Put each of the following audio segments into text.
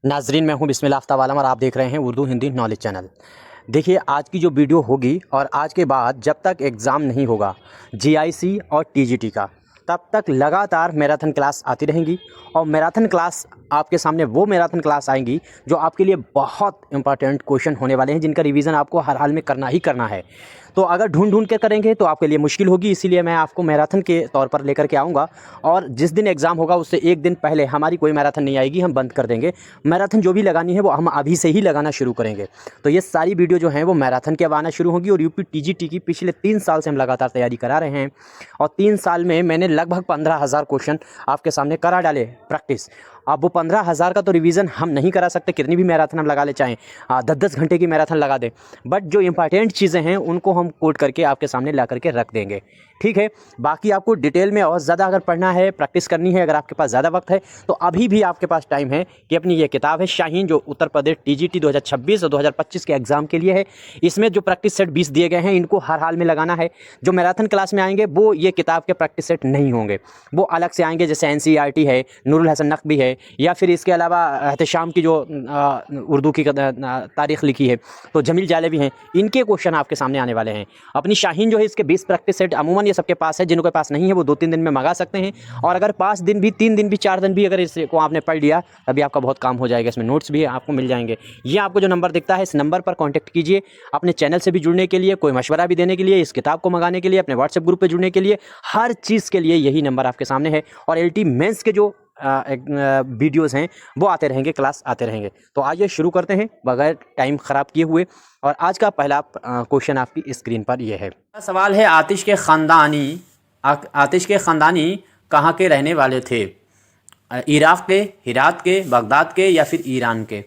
नाजरीन, मैं हूं बिस्मिल्लाह आफ्ताब आलम और आप देख रहे हैं उर्दू हिंदी नॉलेज चैनल। देखिए, आज की जो वीडियो होगी और आज के बाद जब तक एग्ज़ाम नहीं होगा जीआईसी और टीजीटी का, तब तक लगातार मैराथन क्लास आती रहेंगी। और मैराथन क्लास आपके सामने वो मैराथन क्लास आएंगी जो आपके लिए बहुत इंपॉर्टेंट क्वेश्चन होने वाले हैं, जिनका रिवीजन आपको हर हाल में करना ही करना है। तो अगर ढूंढ ढूंढ के करेंगे तो आपके लिए मुश्किल होगी, इसीलिए मैं आपको मैराथन के तौर पर लेकर के आऊँगा। और जिस दिन एग्ज़ाम होगा उससे एक दिन पहले हमारी कोई मैराथन नहीं आएगी, हम बंद कर देंगे। मैराथन जो भी लगानी है वो हम अभी से ही लगाना शुरू करेंगे। तो ये सारी वीडियो जो हैं वो मैराथन के अब आना शुरू होगी। और यूपी टीजीटी की पिछले 3 साल से हम लगातार तैयारी करा रहे हैं और 3 साल में मैंने लगभग 15,000 क्वेश्चन आपके सामने करा डाले प्रैक्टिस। अब वो 15,000 का तो रिवीजन हम नहीं करा सकते, कितनी भी मैराथन हम लगा ले, चाहें 10-10 घंटे की मैराथन लगा दें, बट जो इंपॉर्टेंट चीज़ें हैं उनको हम कोट करके आपके सामने ला करके रख देंगे। ठीक है, बाकी आपको डिटेल में और ज़्यादा अगर पढ़ना है, प्रैक्टिस करनी है, अगर आपके पास ज़्यादा वक्त है तो अभी भी आपके पास टाइम है कि अपनी ये किताब है शाहीन, जो उत्तर प्रदेश टीजीटी 2026 और 2025 के एग्ज़ाम के लिए है। इसमें जो प्रैक्टिस सेट 20 दिए गए हैं, इनको हर हाल में लगाना है। जो मैराथन क्लास में आएंगे वो ये किताब के प्रैक्टिस सेट नहीं होंगे, वो अलग से आएंगे, जैसे एनसीईआरटी है, नूरुल हसन नकवी है, या फिर इसके अलावा एहतशाम की जो उर्दू की तारीख़ लिखी है तो जमील जालेबी हैं, इनके क्वेश्चन आपके सामने आने वाले हैं। अपनी शाहीन जो है इसके 20 प्रैक्टिस सेट अमूमन ये सबके पास है, जिनके पास नहीं है वो 2-3 दिन में मंगा सकते हैं। और अगर 5 दिन भी, 3 दिन भी, 4 दिन भी अगर इसको आपने पढ़ लिया तभी आपका बहुत काम हो जाएगा। इसमें नोट्स भी आपको मिल जाएंगे। ये आपको जो नंबर दिखता है इस नंबर पर कॉन्टैक्ट कीजिए अपने चैनल से भी जुड़ने के लिए, कोई मशवरा भी देने के लिए, इस किताब को मंगाने के लिए, अपने व्हाट्सएप ग्रुप पर जुड़ने के लिए, हर चीज़ के लिए यही नंबर आपके सामने है। और एलटी मेंस के जो वीडियोज़ हैं वो आते रहेंगे, क्लास आते रहेंगे। तो आइए शुरू करते हैं बगैर टाइम ख़राब किए हुए। और आज का पहला क्वेश्चन आपकी स्क्रीन पर ये है। सवाल है, आतिश के ख़ानदानी कहाँ के रहने वाले थे? इराक़ के, हिरात के, बगदाद के या फिर ईरान के?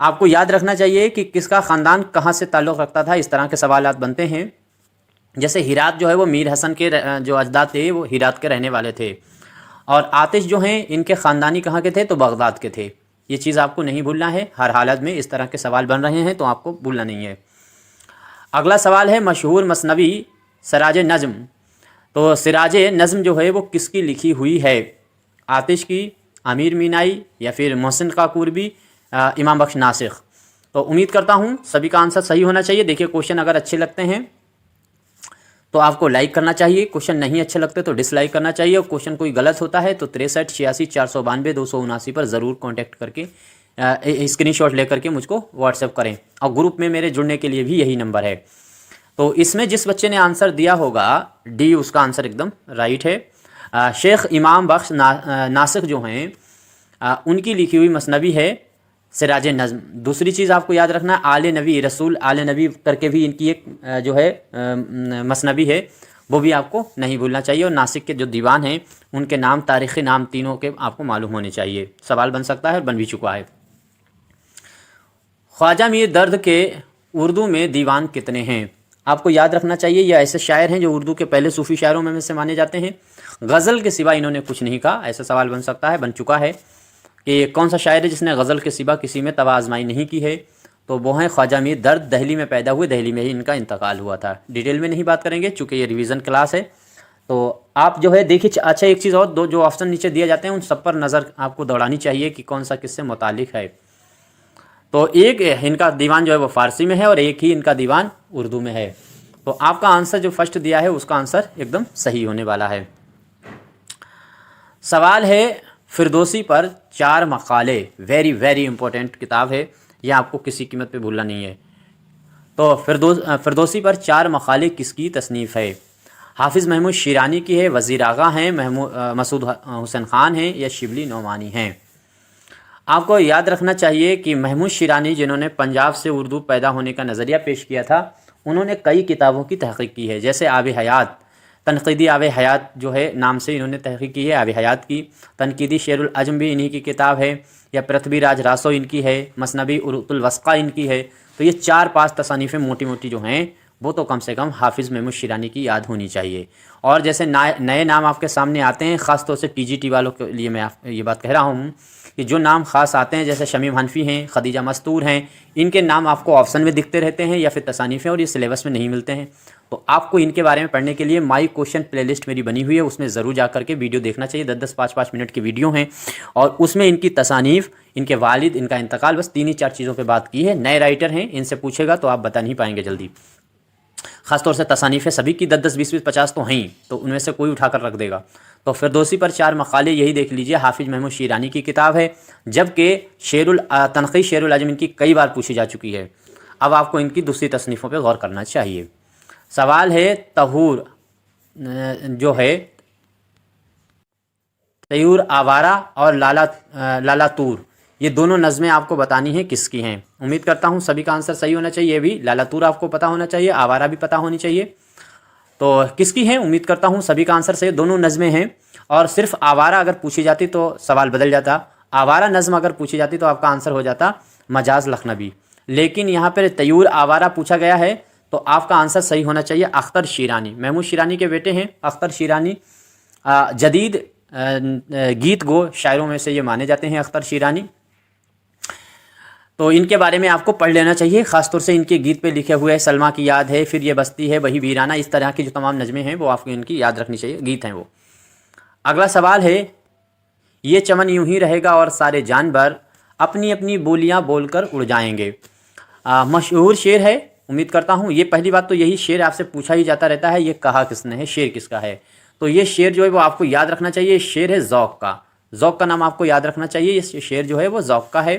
आपको याद रखना चाहिए कि किसका ख़ानदान कहाँ से ताल्लुक़ रखता था। इस तरह के सवालात बनते हैं। जैसे हिरात जो है वो मीर हसन के जो अजदाद थे वो हिरात के रहने वाले थे, और आतिश जो हैं इनके ख़ानदानी कहाँ के थे तो बगदाद के थे। ये चीज़ आपको नहीं भूलना है। हर हालत में इस तरह के सवाल बन रहे हैं तो आपको भूलना नहीं है। अगला सवाल है, मशहूर मसनवी सिराज नज़्म, तो सिराज नज़्म जो है वो किसकी लिखी हुई है? आतिश की, अमीर मीनाई या फिर मोहसिन काकूरबी, इमाम बख्श नासिख? तो उम्मीद करता हूँ सभी का आंसर सही होना चाहिए। देखिए, क्वेश्चन अगर अच्छे लगते हैं तो आपको लाइक करना चाहिए, क्वेश्चन नहीं अच्छे लगते तो डिसलाइक करना चाहिए। और क्वेश्चन कोई गलत होता है तो 63 86 492 279 पर ज़रूर कांटेक्ट करके स्क्रीनशॉट लेकर के मुझको व्हाट्सएप करें। और ग्रुप में मेरे जुड़ने के लिए भी यही नंबर है। तो इसमें जिस बच्चे ने आंसर दिया होगा डी, उसका आंसर एकदम राइट है। शेख इमाम बख्श नासिख जो हैं उनकी लिखी हुई मसनवी है सिराज नज़्म। दूसरी चीज़ आपको याद रखना, आले नबी रसूल आले नबी करके भी इनकी एक जो है मसनवी है, वो भी आपको नहीं भूलना चाहिए। और नासिक के जो दीवान हैं उनके नाम, तारीख़ी नाम तीनों के आपको मालूम होने चाहिए। सवाल बन सकता है और बन भी चुका है। ख्वाजा मीर दर्द के उर्दू में दीवान कितने हैं? आपको याद रखना चाहिए, ये ऐसे शायर हैं जो उर्दू के पहले सूफ़ी शायरों में से माने जाते हैं। गज़ल के सिवा इन्होंने कुछ नहीं कहा। ऐसा सवाल बन सकता है, बन चुका है कि कौन सा शायर है जिसने गज़ल के सिवा किसी में तवा आजमाई नहीं की है? तो वो हैं ख्वाजा मीर दर्द। दिल्ली में पैदा हुए, दिल्ली में ही इनका इंतकाल हुआ था। डिटेल में नहीं बात करेंगे चूँकि ये रिवीजन क्लास है। तो आप जो है देखिए, अच्छा एक चीज़ और, दो जो ऑप्शन नीचे दिए जाते हैं उन सब पर नज़र आपको दौड़ानी चाहिए कि कौन सा किससे मुतालिक है। तो एक इनका दीवान जो है वो फ़ारसी में है और एक ही इनका दीवान उर्दू में है। तो आपका आंसर जो फर्स्ट दिया है उसका आंसर एकदम सही होने वाला है। सवाल है, फिरदौसी पर 4 मकाले, वेरी वेरी इंपॉर्टेंट किताब है, यह आपको किसी कीमत पे भूलना नहीं है। तो फिरदौसी पर 4 मकाले किसकी तसनीफ़ है? हाफिज़ महमूद शिरानी की है, वज़ीर आगा हैं, मसूद हुसैन ख़ान हैं या शिबली नोमानी हैं? आपको याद रखना चाहिए कि महमूद शिरानी जिन्होंने पंजाब से उर्दू पैदा होने का नज़रिया पेश किया था, उन्होंने कई किताबों की तहक़ीक़ की है। जैसे आब हयात, तनक़ीदी आब हयात जो है नाम से इन्होंने तहक़ीक़ की है आब हयात की। तनक़ीदी शेरुल अज़्म भी इन्हीं की किताब है, या पृथ्वी राज रासो इनकी है, मसनबी उरुतुल वस्क़ा इनकी है। तो ये 4-5 तसानीफ़ें मोटी मोटी जो हैं वो तो कम से कम हाफिज़ महमूद शिरानी की याद होनी चाहिए। और जैसे नए नाम आपके सामने आते हैं, ख़ास तौर से टीजीटी वालों के लिए मैं ये बात कह रहा हूँ कि जो नाम ख़ास आते हैं जैसे शमीम हनफी हैं, खदीजा मस्तूर हैं, इनके नाम आपको ऑप्शन में दिखते रहते हैं या फिर तसानीफ़ हैं और ये सिलेबस में नहीं मिलते हैं। तो आपको इनके बारे में पढ़ने के लिए माई क्वेश्चन प्लेलिस्ट मेरी बनी हुई है, उसमें ज़रूर जा करके वीडियो देखना चाहिए। 10-10, 5-5 मिनट की वीडियो हैं और उसमें इनकी तसानीफ़, इनके वालिद, इनका इंतकाल, बस 3 ही 4 चीज़ों पे बात की है। नए राइटर हैं, इनसे पूछेगा तो आप बता नहीं पाएंगे जल्दी। ख़ासतौर से तसानीफ़ सभी की 10-10, 20-20, 50 तो हैं ही, तो उनमें से कोई उठाकर रख देगा। तो फिरदौसी पर 4 मकाले यही देख लीजिए, हाफिज़ महमूद शीरानी की किताब है, जबकि तनक़ी शेरुल अजम इनकी कई बार पूछी जा चुकी है। अब आपको इनकी दूसरी तसनीफ़ों पर गौर करना चाहिए। सवाल है तहूर जो है तयूर आवारा और लालातूर, ये दोनों नज़में आपको बतानी है किसकी हैं। उम्मीद करता हूँ सभी का आंसर सही होना चाहिए। भी लालातूर आपको पता होना चाहिए, आवारा भी पता होनी चाहिए। तो किसकी है, उम्मीद करता हूँ सभी का आंसर सही। दोनों नज़में हैं और सिर्फ आवारा अगर पूछी जाती तो सवाल बदल जाता। आवारा नज़म अगर पूछी जाती तो आपका आंसर हो जाता मजाज लखनवी, लेकिन यहाँ पर तयूर आवारा पूछा गया है तो आपका आंसर सही होना चाहिए अख्तर शीरानी। महमूद शीरानी के बेटे हैं अख्तर शीरानी, जदीद गीत गो शायरों में से ये माने जाते हैं अख्तर शीरानी। तो इनके बारे में आपको पढ़ लेना चाहिए, ख़ासतौर से इनके गीत पे लिखे हुए सलमा की याद है, फिर ये बस्ती है, वही वीराना, इस तरह की जो तमाम नज़में हैं वो आपको इनकी याद रखनी चाहिए, गीत हैं वो। अगला सवाल है, ये चमन यूं ही रहेगा और सारे जानवर अपनी अपनी बोलियां बोलकर उड़ जाएंगे। मशहूर शेर है, उम्मीद करता हूँ। ये पहली बात तो यही शेर आपसे पूछा ही जाता रहता है, ये कहा किसने है, शेर किसका है। तो ये शेर जो है वो आपको याद रखना चाहिए, शेर है ज़ौक़ का। ज़ौक़ का नाम आपको याद रखना चाहिए, ये शेर जो है वो ज़ौक़ का है।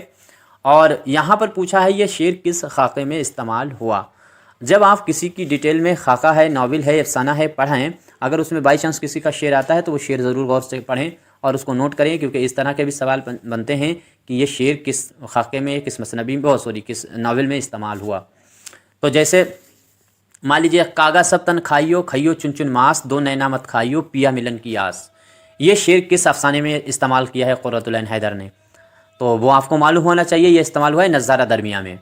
और यहाँ पर पूछा है ये शेर किस खाके में इस्तेमाल हुआ। जब आप किसी की डिटेल में खाका है, नावल है, अफसाना है पढ़ें, अगर उसमें बाई चांस किसी का शेर आता है तो वो शेर ज़रूर गौर से पढ़ें और उसको नोट करें, क्योंकि इस तरह के भी सवाल बनते हैं कि ये शेर किस खाके में, किस मसनबी में, किस नावल में इस्तेमाल हुआ। तो जैसे मान लीजिए, कागा सब तन खाइयो, खइयो चुन चुन मांस, दो नैना मत खाइयो, पिया मिलन की आस। ये शेर किस अफसाने में इस्तेमाल किया है क़ुर्रतुल ऐन हैदर ने, तो वो आपको मालूम होना चाहिए। ये इस्तेमाल हुआ है नज़ारा दरमिया में।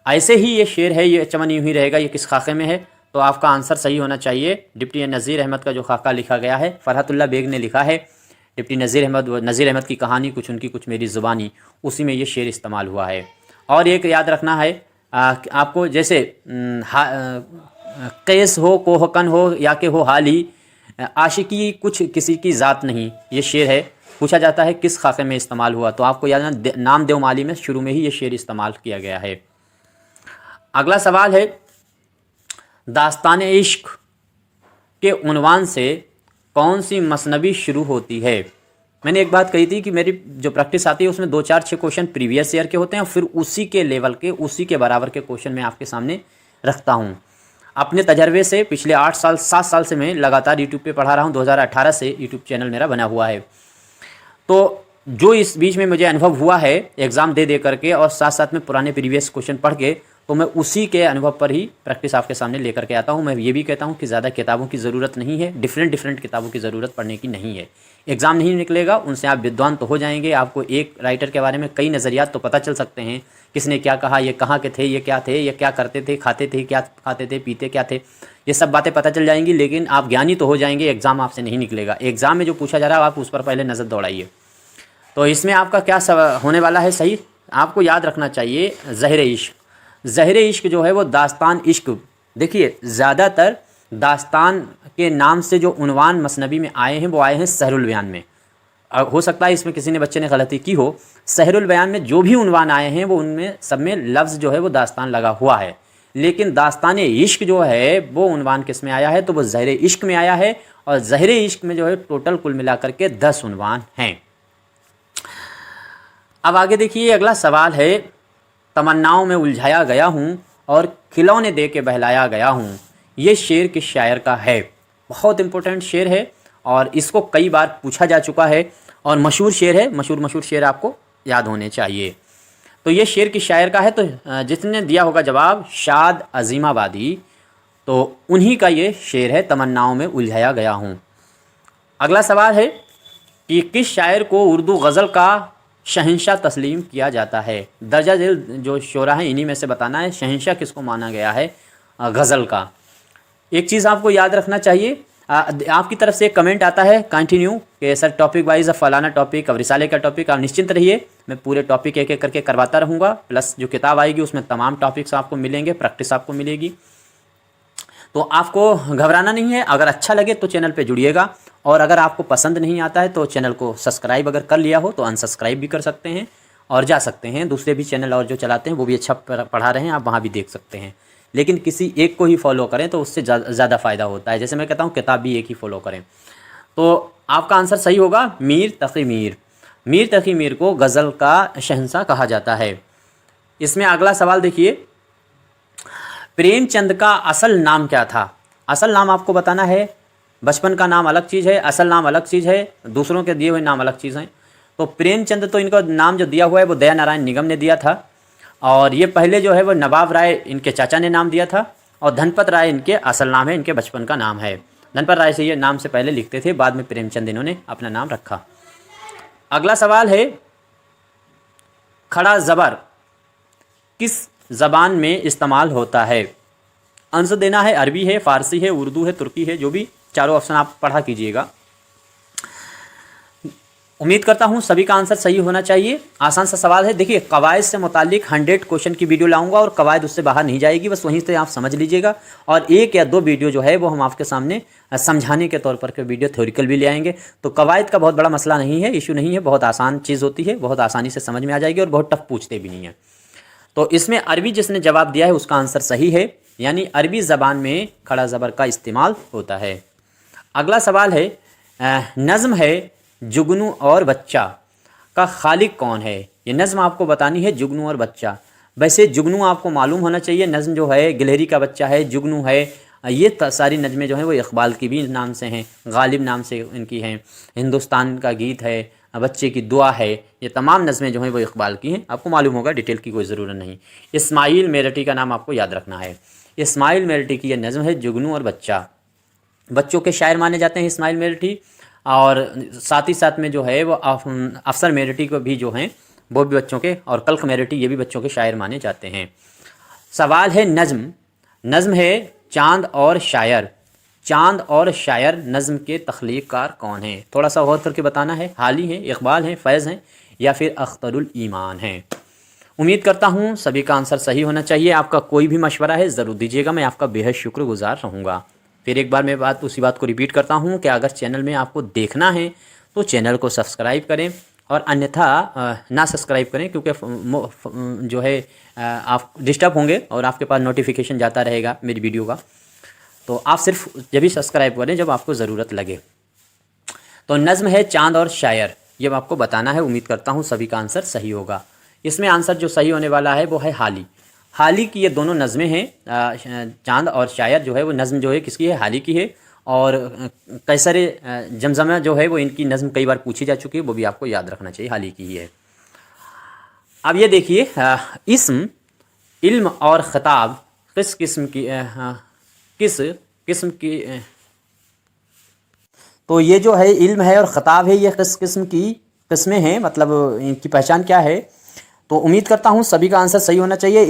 ऐसे ही ये शेर है, ये चमन यूं ही रहेगा, ये किस खाके में है, तो आपका आंसर सही होना चाहिए। डिप्टी नज़ीर अहमद का जो खाका लिखा गया है, फ़रहतुल्लाह बेग ने लिखा है। डिप्टी नज़ीर अहमद की कहानी, कुछ उनकी कुछ मेरी ज़ुबानी, उसी में ये शेर इस्तेमाल हुआ है। और एक याद रखना है आपको, जैसे कैस हो, कोहकन हो या के हो हाली, आशिकी कुछ किसी की ज़ात नहीं, ये शेर है। पूछा जाता है किस खाके में इस्तेमाल हुआ, तो आपको याद नाम देव माली में शुरू में ही ये शेर इस्तेमाल किया गया है। अगला सवाल है, दास्तान इश्क के उन्वान से कौन सी मसनबी शुरू होती है। मैंने एक बात कही थी कि मेरी जो प्रैक्टिस आती है उसमें 2, 4, 6 क्वेश्चन प्रीवियस ईयर के होते हैं, फिर उसी के लेवल के, उसी के बराबर के क्वेश्चन मैं आपके सामने रखता हूँ। अपने तजर्बे से पिछले 8 साल 7 साल से मैं लगातार यूट्यूब पे पढ़ा रहा हूँ। 2018 से यूट्यूब चैनल मेरा बना हुआ है। तो जो इस बीच में मुझे अनुभव हुआ है एग्ज़ाम दे करके और साथ साथ में पुराने प्रीवियस क्वेश्चन पढ़ के, तो मैं उसी के अनुभव पर ही प्रैक्टिस आपके सामने लेकर के आता हूँ। मैं ये भी कहता हूँ कि ज़्यादा किताबों की ज़रूरत नहीं है, डिफरेंट किताबों की ज़रूरत पढ़ने की नहीं है। एग्ज़ाम नहीं निकलेगा, उनसे आप विद्वान तो हो जाएंगे, आपको एक राइटर के बारे में कई नज़रियात तो पता चल सकते हैं, किसने क्या कहा, ये कहाँ के थे, ये क्या थे, ये क्या करते थे, खाते थे क्या, खाते थे, पीते क्या थे, ये सब बातें पता चल जाएंगी। लेकिन आप ज्ञानी तो हो जाएंगे, एग्ज़ाम आपसे नहीं निकलेगा। एग्ज़ाम में जो पूछा जा रहा है आप उस पर पहले नज़र दौड़ाइए। तो इसमें आपका क्या होने वाला है सही, आपको याद रखना चाहिए ज़हर इश्क। ज़हर इश्क जो है वो दास्तान इश्क, देखिए ज़्यादातर दास्तान के नाम से जो उन्वान मसनबी में आए हैं वो आए हैं सहरुल बयान में। हो सकता है इसमें किसी ने बच्चे ने गलती की हो, सहरुल बयान में जो भी उन्वान आए हैं वो उनमें सब में लफ्ज़ जो है वो दास्तान लगा हुआ है। लेकिन दास्तान इश्क जो है वो उन्वान किस में आया है, तो वो ज़हर इश्क में आया है। और ज़हर इश्क में जो है टोटल कुल मिलाकर के 10 उन्वान हैं। अब आगे देखिए, अगला सवाल है, तमन्नाओं में उलझाया गया हूँ और खिलौने दे के बहलाया गया हूँ, ये शेर किस शायर का है। बहुत इंपॉर्टेंट शेर है और इसको कई बार पूछा जा चुका है और मशहूर शेर है, मशहूर शेर आपको याद होने चाहिए। तो ये शेर किस शायर का है, तो जिसने दिया होगा जवाब शाद अजीमाबादी, तो उन्हीं का ये शेर है, तमन्नाओं में उलझाया गया हूँ। अगला सवाल है कि किस शायर को उर्दू गज़ल का शहंशाह तस्लीम किया जाता है। दर्जा दिल जो शोरा हैं इन्हीं में से बताना है शहंशाह किसको माना गया है गज़ल का। एक चीज़ आपको याद रखना चाहिए, आपकी तरफ से एक कमेंट आता है कंटिन्यू कि सर टॉपिक वाइज फलाना टॉपिक अब रिसाले का टॉपिक, आप निश्चिंत रहिए, मैं पूरे टॉपिक एक एक करके करवाता रहूँगा। प्लस जो किताब आएगी उसमें तमाम टॉपिक्स आपको मिलेंगे, प्रैक्टिस आपको मिलेगी, तो आपको घबराना नहीं है। अगर अच्छा लगे तो चैनल पे जुड़िएगा, और अगर आपको पसंद नहीं आता है तो चैनल को सब्सक्राइब अगर कर लिया हो तो अनसब्सक्राइब भी कर सकते हैं और जा सकते हैं। दूसरे भी चैनल और जो चलाते हैं वो भी अच्छा पढ़ा रहे हैं, आप वहाँ भी देख सकते हैं। लेकिन किसी एक को ही फॉलो करें तो उससे ज़्यादा फ़ायदा होता है। जैसे मैं कहता हूँ किताब भी एक ही फॉलो करें। तो आपका आंसर सही होगा मीर तक़ी मीर। मीर तक़ी मीर को गज़ल का शहंशाह कहा जाता है। इसमें अगला सवाल देखिए, प्रेमचंद का असल नाम क्या था? असल नाम आपको बताना है। बचपन का नाम अलग चीज़ है, असल नाम अलग चीज़ है, दूसरों के दिए हुए नाम अलग चीज़ हैं। तो प्रेमचंद तो इनका नाम जो दिया हुआ है वो दया नारायण निगम ने दिया था, और ये पहले जो है वो नवाब राय इनके चाचा ने नाम दिया था, और धनपत राय इनके असल नाम है, इनके बचपन का नाम है। धनपत राय से ये नाम से पहले लिखते थे, बाद में प्रेमचंद इन्होंने अपना नाम रखा। अगला सवाल है, खड़ा ज़बर किस ज़बान में इस्तेमाल होता है? आंसर देना है अरबी है, फ़ारसी है, उर्दू है, तुर्की है, जो भी चारों ऑप्शन आप पढ़ा कीजिएगा। उम्मीद करता हूँ सभी का आंसर सही होना चाहिए। आसान सा सवाल है। देखिए कवायद से मुतालिक 100 क्वेश्चन की वीडियो लाऊंगा, और कवायद उससे बाहर नहीं जाएगी, बस वहीं से आप समझ लीजिएगा। और 1 या 2 वीडियो जो है वो हम आपके सामने समझाने के तौर पर के वीडियो थ्योरिकल भी ले आएंगे। तो कवायद का बहुत बड़ा मसला नहीं है, इशू नहीं है, बहुत आसान चीज़ होती है, बहुत आसानी से समझ में आ जाएगी, और बहुत टफ पूछते भी नहीं है। तो इसमें अरबी जिसने जवाब दिया है उसका आंसर सही है, यानी अरबी ज़बान में खड़ा ज़बर का इस्तेमाल होता है। अगला सवाल है, नज़्म है जुगनू और बच्चा का खालिक कौन है? ये नज़्म आपको बतानी है, जुगनू और बच्चा। वैसे जुगनू आपको मालूम होना चाहिए, नज़्म जो है गिलहरी का बच्चा है, जुगनू है। ये सारी नज़में जो हैं वो इकबाल की भी नाम से हैं, गालिब नाम से इनकी हैं, हिंदुस्तान का गीत है, बच्चे की दुआ है, ये तमाम नज़में जो हैं वो इकबाल की हैं। आपको मालूम होगा, डिटेल की कोई ज़रूरत नहीं। इस्माइल मेरठी का नाम आपको याद रखना है। इस्माइल मेरठी की यह नज़्म है जुगनू और बच्चा। बच्चों के शायर माने जाते हैं इस्माइल मेरठी, और साथ ही साथ में जो है वो अफसर मेरठी को भी जो हैं वो भी बच्चों के, और कल्क मेरठी ये भी बच्चों के शायर माने जाते हैं। सवाल है नज़्म। नज़्म है चांद और शायर। चांद और शायर नज़्म के तख्लीक़कार कौन हैं? थोड़ा सा गौर करके बताना है। हाली हैं, इकबाल हैं, फैज़ हैं, या फिर अख्तरुल ईमान हैं? उम्मीद करता हूँ सभी का आंसर सही होना चाहिए। आपका कोई भी मशवरा है ज़रूर दीजिएगा, मैं आपका बेहद शुक्रगुज़ार रहूँगा। फिर एक बार मैं उसी बात को रिपीट करता हूँ कि अगर चैनल में आपको देखना है तो चैनल को सब्सक्राइब करें, और अन्यथा ना सब्सक्राइब करें, क्योंकि जो है आप डिस्टर्ब होंगे और आपके पास नोटिफिकेशन जाता रहेगा मेरी वीडियो का। तो आप सिर्फ जब भी सब्सक्राइब करें जब आपको ज़रूरत लगे। तो नज़्म है चांद और शायर, ये आपको बताना है। उम्मीद करता हूँ सभी का आंसर सही होगा। इसमें आंसर जो सही होने वाला है वो है हाली। हाली की ये दोनों नज़में हैं। चांद और शायर जो है वो नज़म जो है किसकी है? हाली की है। और कैसर जमजमा जो है वो इनकी नज़म कई बार पूछी जा चुकी है, वो भी आपको याद रखना चाहिए, हाली की ही है। अब ये देखिए, इस्म, इल्म और ख़िताब किस किस्म की तो ये जो है इल्म है और ख़िताब है, ये किस किस्म की किस्में हैं, मतलब इनकी पहचान क्या है? तो उम्मीद करता हूँ सभी का आंसर सही होना चाहिए।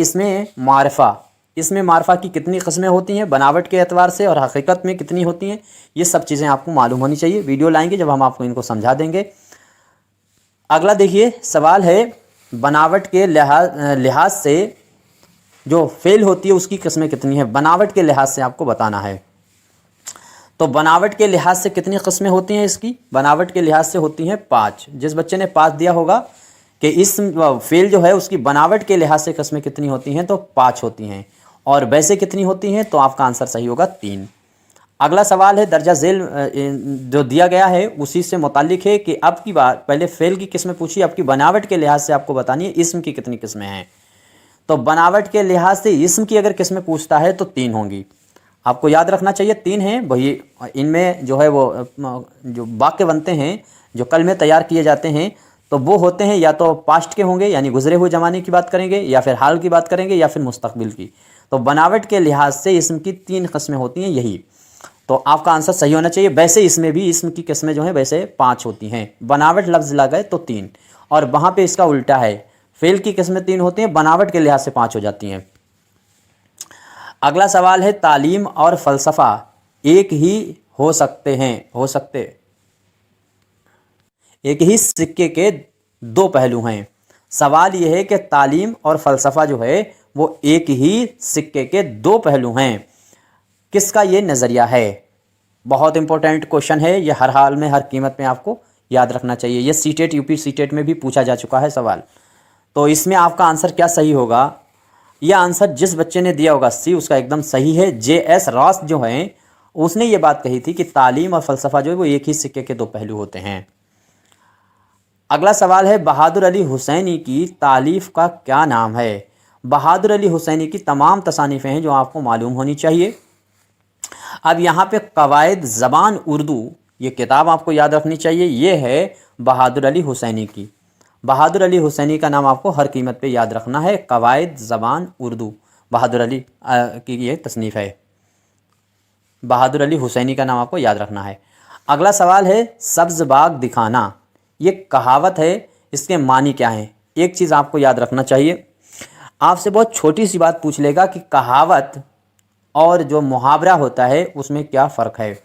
इसमें मारफा की कितनी किस्में होती हैं बनावट के एतबार से, और हकीकत में कितनी होती हैं, ये सब चीज़ें आपको मालूम होनी चाहिए। वीडियो लाएंगे जब हम आपको इनको समझा देंगे। अगला देखिए सवाल है, बनावट के लिहाज से जो फेल होती है उसकी किस्में कितनी हैं? बनावट के लिहाज से आपको बताना है। तो बनावट के लिहाज से कितनी किस्में होती हैं इसकी? बनावट के लिहाज से होती हैं 5। जिस बच्चे ने 5 दिया होगा कि इस फेल जो है उसकी बनावट के लिहाज से किस्में कितनी होती हैं, तो 5 होती हैं। और वैसे कितनी होती हैं? तो आपका आंसर सही होगा 3। अगला सवाल है, दर्जा झेल जो दिया गया है उसी से मुतालिक है कि अब की बार पहले फेल की किस्में पूछी, अब की बनावट के लिहाज से आपको बतानी है इस्म की कितनी किस्में हैं। तो बनावट के लिहाज से इस्म की अगर किस्में पूछता है तो 3 होंगी। आपको याद रखना चाहिए 3 हैं वही। इनमें जो है वो जो वाक्य बनते हैं, जो कलमे तैयार किए जाते हैं, तो वो होते हैं या तो पास्ट के होंगे यानी गुजरे हुए ज़माने की बात करेंगे, या फिर हाल की बात करेंगे, या फिर मुस्तकबिल की। तो बनावट के लिहाज से इस्म की 3 किस्में होती हैं यही। तो आपका आंसर सही होना चाहिए। वैसे इसमें भी इस्म की किस्में जो हैं वैसे 5 होती हैं। बनावट लफ्ज़ लगा है तो 3, और वहाँ पे इसका उल्टा है, फेल की किस्में 3 होती हैं, बनावट के लिहाज से 5 हो जाती हैं। अगला सवाल है, तालीम और फ़लसफ़ा एक ही हो सकते हैं, हो सकते, एक ही सिक्के के दो पहलू हैं। सवाल यह है कि तालीम और फ़लसफ़ा जो है वो एक ही सिक्के के दो पहलू हैं। किसका ये नज़रिया है? बहुत इंपॉर्टेंट क्वेश्चन है ये, हर हाल में हर कीमत में आपको याद रखना चाहिए। ये सीटेट यूपी सीटेट में भी पूछा जा चुका है सवाल। तो इसमें आपका आंसर क्या सही होगा? यह आंसर जिस बच्चे ने दिया होगा सी, उसका एकदम सही है। JS रॉस जो हैं उसने ये बात कही थी कि तालीम और फ़लसफ़ा जो है वो एक ही सिक्के के दो पहलू होते हैं। अगला सवाल है, बहादुर अली हुसैनी की तालीफ़ का क्या नाम है? बहादुर अली हुसैनी की तमाम तसानीफ़ें हैं जो आपको मालूम होनी चाहिए। अब यहाँ पे कवायद ज़बान उर्दू, ये किताब आपको याद रखनी चाहिए। ये है बहादुर अली हुसैनी की। बहादुर अली हुसैनी का नाम आपको हर कीमत पे याद रखना है। कवायद ज़बान उर्दू बहादुर अली की ये तसनीफ़ है। बहादुर अली हुसैनी का नाम आपको याद रखना है। अगला सवाल है, सब्ज़ बाग दिखाना, ये कहावत है, इसके मानी क्या हैं? एक चीज़ आपको याद रखना चाहिए। आपसे बहुत छोटी सी बात पूछ लेगा कि कहावत और जो मुहावरा होता है उसमें क्या फ़र्क है,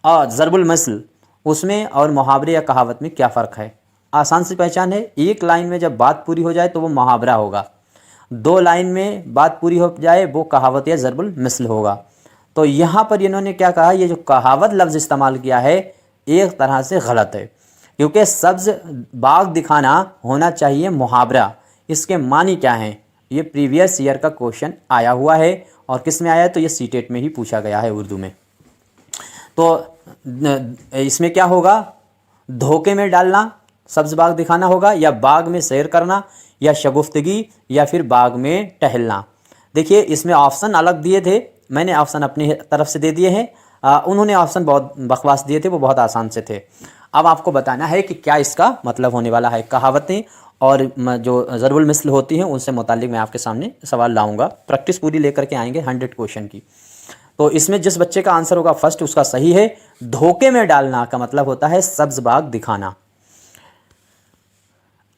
और ज़रबुल मसल उसमें और मुहावरे या कहावत में क्या फ़र्क है? आसान सी पहचान है, एक लाइन में जब बात पूरी हो जाए तो वो मुहावरा होगा, 2 लाइन में बात पूरी हो जाए वो कहावत या ज़रबुल मसल होगा। तो यहाँ पर इन्होंने क्या कहा, ये जो कहावत लफ्ज़ इस्तेमाल किया है एक तरह से गलत है, क्योंकि सब्ज़ बाग दिखाना होना चाहिए मुहावरा। इसके मानी क्या हैं? ये प्रीवियस ईयर का क्वेश्चन आया हुआ है, और किस में आया है? तो ये सीटेट में ही पूछा गया है उर्दू में। तो इसमें क्या होगा? धोखे में डालना सब्ज़ बाग दिखाना होगा, या बाग में सैर करना, या शगुफ्तगी, या फिर बाग में टहलना। देखिए इसमें ऑप्शन अलग दिए थे, मैंने ऑप्शन अपनी तरफ से दे दिए हैं। उन्होंने ऑप्शन बहुत बकवास दिए थे, वो बहुत आसान से थे। अब आपको बताना है कि क्या इसका मतलब होने वाला है। कहावतें और जो ज़रबुल मिसल होती हैं उनसे मुताल्लिक मैं आपके सामने सवाल लाऊंगा। प्रैक्टिस पूरी लेकर के आएंगे 100 क्वेश्चन की। तो इसमें जिस बच्चे का आंसर होगा फर्स्ट उसका सही है। धोखे में डालना का मतलब होता है सब्ज़ बाग दिखाना।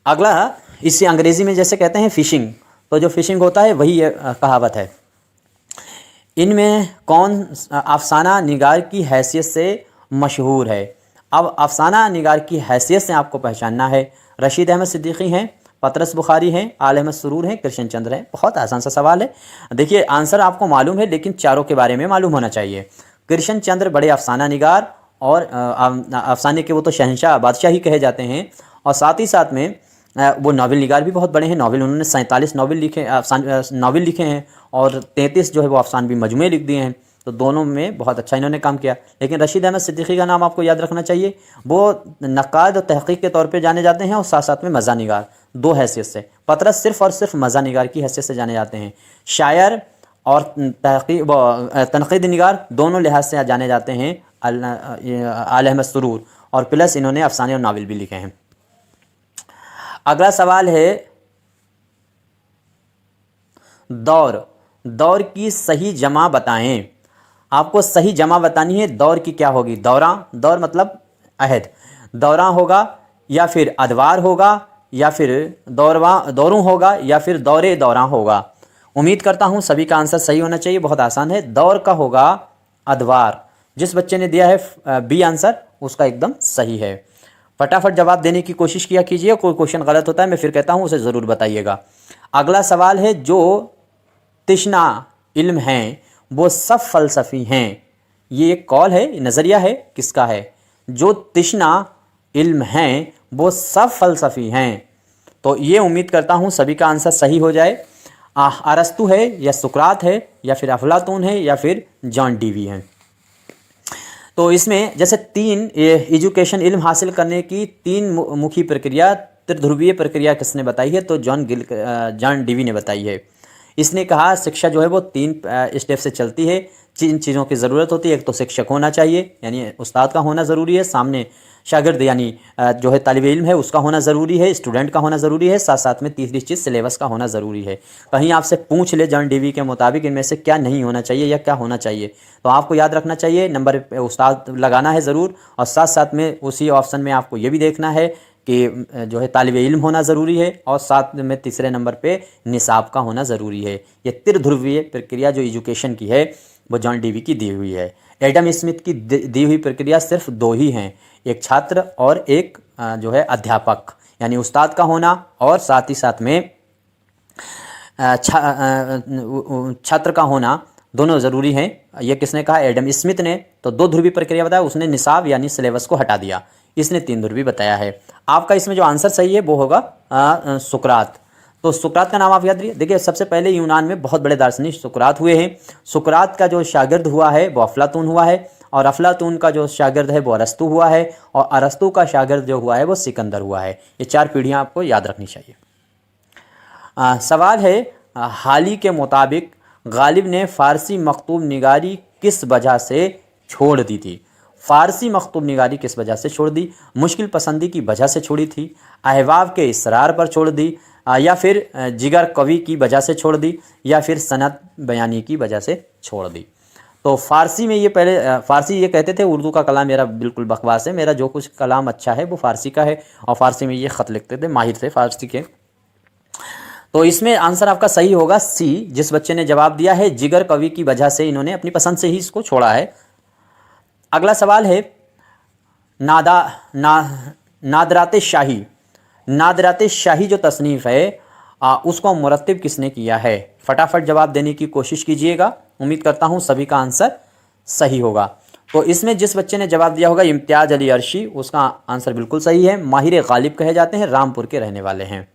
अगला, इसे अंग्रेज़ी में जैसे कहते हैं फ़िशिंग, तो जो फ़िशिंग होता है वही ये कहावत है। इनमें कौन अफसाना निगार की हैसियत से मशहूर है? अब अफसाना निगार की हैसियत से आपको पहचानना है। रशीद अहमद सिद्दीकी हैं, पतरस बुखारी हैं, आल अहमद सुरूर हैं, कृष्ण चंद्र हैं। बहुत आसान सा सवाल है। देखिए आंसर आपको मालूम है, लेकिन चारों के बारे में मालूम होना चाहिए। कृष्ण चंद्र बड़े अफसाना निगार और अफसाने के वो तो शहंशाह बादशाह ही कहे जाते हैं, और साथ ही साथ में वो नावल निगार भी बहुत बड़े हैं। नावल उन्होंने 47 नावल लिखे, नावल लिखे हैं, और 33 जो है वो अफसानवी मजमूए लिख दिए हैं। तो दोनों में बहुत अच्छा इन्होंने काम किया। लेकिन रशीद अहमद सिद्दीकी का नाम आपको याद रखना चाहिए। वो नक़ाद और तहक़ीक़ के तौर पे जाने जाते हैं, और साथ साथ में मज़ा निगार, दो हैसियत से। पतरस सिर्फ़ और सिर्फ मज़ा निगार की हैसियत से जाने जाते हैं। शायर और तनक़ीद निगार दोनों लिहाज से जाने जाते हैं आल अहमद सुरूर, और प्लस इन्होंने अफसाने और नावल भी लिखे हैं। अगला सवाल है, दौर, दौर की सही जमा बताएं। आपको सही जमा बतानी है। दौर की क्या होगी? दौरा, दौर मतलब अहद, दौरा होगा, या फिर अदवार होगा, या फिर दौरों होगा, या फिर दौरे दौरा होगा। उम्मीद करता हूँ सभी का आंसर सही होना चाहिए। बहुत आसान है। दौर का होगा अदवार। जिस बच्चे ने दिया है बी आंसर उसका एकदम सही है। फटाफट जवाब देने की कोशिश किया कीजिए। कोई क्वेश्चन गलत होता है मैं फिर कहता हूँ उसे ज़रूर बताइएगा। अगला सवाल है, जो तिश्ना इल्म हैं वो सब फ़लसफ़ी हैं। ये एक कौल है, नज़रिया है, किसका है? जो तिश्ना इल्म हैं वो सब फ़लसफ़ी हैं। तो ये उम्मीद करता हूँ सभी का आंसर सही हो जाए। अरस्तु है, या सुकरात है, या फिर अफलातून है, या फिर जॉन डीवी हैं। तो इसमें जैसे 3 एजुकेशन इल्म हासिल करने की 3 मुखी प्रक्रिया, त्रिध्रुवीय प्रक्रिया किसने बताई है? तो जॉन डीवी ने बताई है। इसने कहा शिक्षा जो है वो 3 स्टेप से चलती है। जिन चीज़ों की ज़रूरत होती है, एक तो शिक्षक होना चाहिए, यानी उस्ताद का होना ज़रूरी है, सामने शागिर्द यानी जो है तालिब इल्म है उसका होना ज़रूरी है, स्टूडेंट का होना ज़रूरी है, साथ साथ में तीसरी चीज़ सिलेबस का होना ज़रूरी है। कहीं आपसे पूछ ले जॉन डीवी के मुताबिक इनमें से क्या नहीं होना चाहिए या क्या होना चाहिए, तो आपको याद रखना चाहिए नंबर पे उस्ताद लगाना है ज़रूर, और साथ साथ में उसी ऑप्शन में आपको ये भी देखना है कि जो है तालिब इल्म होना ज़रूरी है, और साथ में तीसरे नंबर पे निसाब का होना ज़रूरी है। ये त्रिध्रुवीय प्रक्रिया जो एजुकेशन की है वो जॉन डीवी की दी हुई है। एडम स्मिथ की दी हुई प्रक्रिया सिर्फ 2 ही हैं, एक छात्र और एक जो है अध्यापक, यानी उस्ताद का होना और साथ ही साथ में छात्र का होना, दोनों ज़रूरी हैं। ये किसने कहा? एडम स्मिथ ने। तो 2 ध्रुवीय प्रक्रिया बताया, उसने निसाब यानी सिलेबस को हटा दिया, इसने 3 ध्रुवीय बताया है। आपका इसमें जो आंसर सही है वो होगा सुकरात। तो सुकरात का नाम आप याद रखिए। देखिए, सबसे पहले यूनान में बहुत बड़े दार्शनिक सुकरात हुए हैं। सुकरात का जो शागिर्द हुआ है वो अफलातून हुआ है, और अफलातून का जो शागिर्द है वो अरस्तु हुआ है, और अरस्तु का शागिर्द जो हुआ है वो सिकंदर हुआ है। ये 4 पीढ़ियाँ आपको याद रखनी चाहिए। सवाल है, हाली के मुताबिक गालिब ने फ़ारसी मकतूब निगारी किस वजह से छोड़ दी थी? फ़ारसी मकतूब निगारी किस वजह से छोड़ दी? मुश्किल पसंदी की वजह से छोड़ी थी, अहबाब के इसरार पर छोड़ दी, या फिर जिगर कवि की वजह से छोड़ दी, या फिर सनत बयानी की वजह से छोड़ दी। तो फ़ारसी में ये पहले फ़ारसी ये कहते थे उर्दू का कलाम मेरा बिल्कुल बकवास है, मेरा जो कुछ कलाम अच्छा है वो फ़ारसी का है, और फ़ारसी में ये ख़त लिखते थे, माहिर थे फ़ारसी के। तो इसमें आंसर आपका सही होगा सी। जिस बच्चे ने जवाब दिया है जिगर कवि की वजह से, इन्होंने अपनी पसंद से ही इसको छोड़ा है। अगला सवाल है, नादरात शाही। नादरात शाही जो तसनीफ़ है उसको मुरत्तिब किसने किया है? फटाफट जवाब देने की कोशिश कीजिएगा, उम्मीद करता हूँ सभी का आंसर सही होगा। तो इसमें जिस बच्चे ने जवाब दिया होगा इम्तियाज़ अली अर्शी, उसका आंसर बिल्कुल सही है। माहिर गालिब कहे जाते हैं, रामपुर के रहने वाले हैं।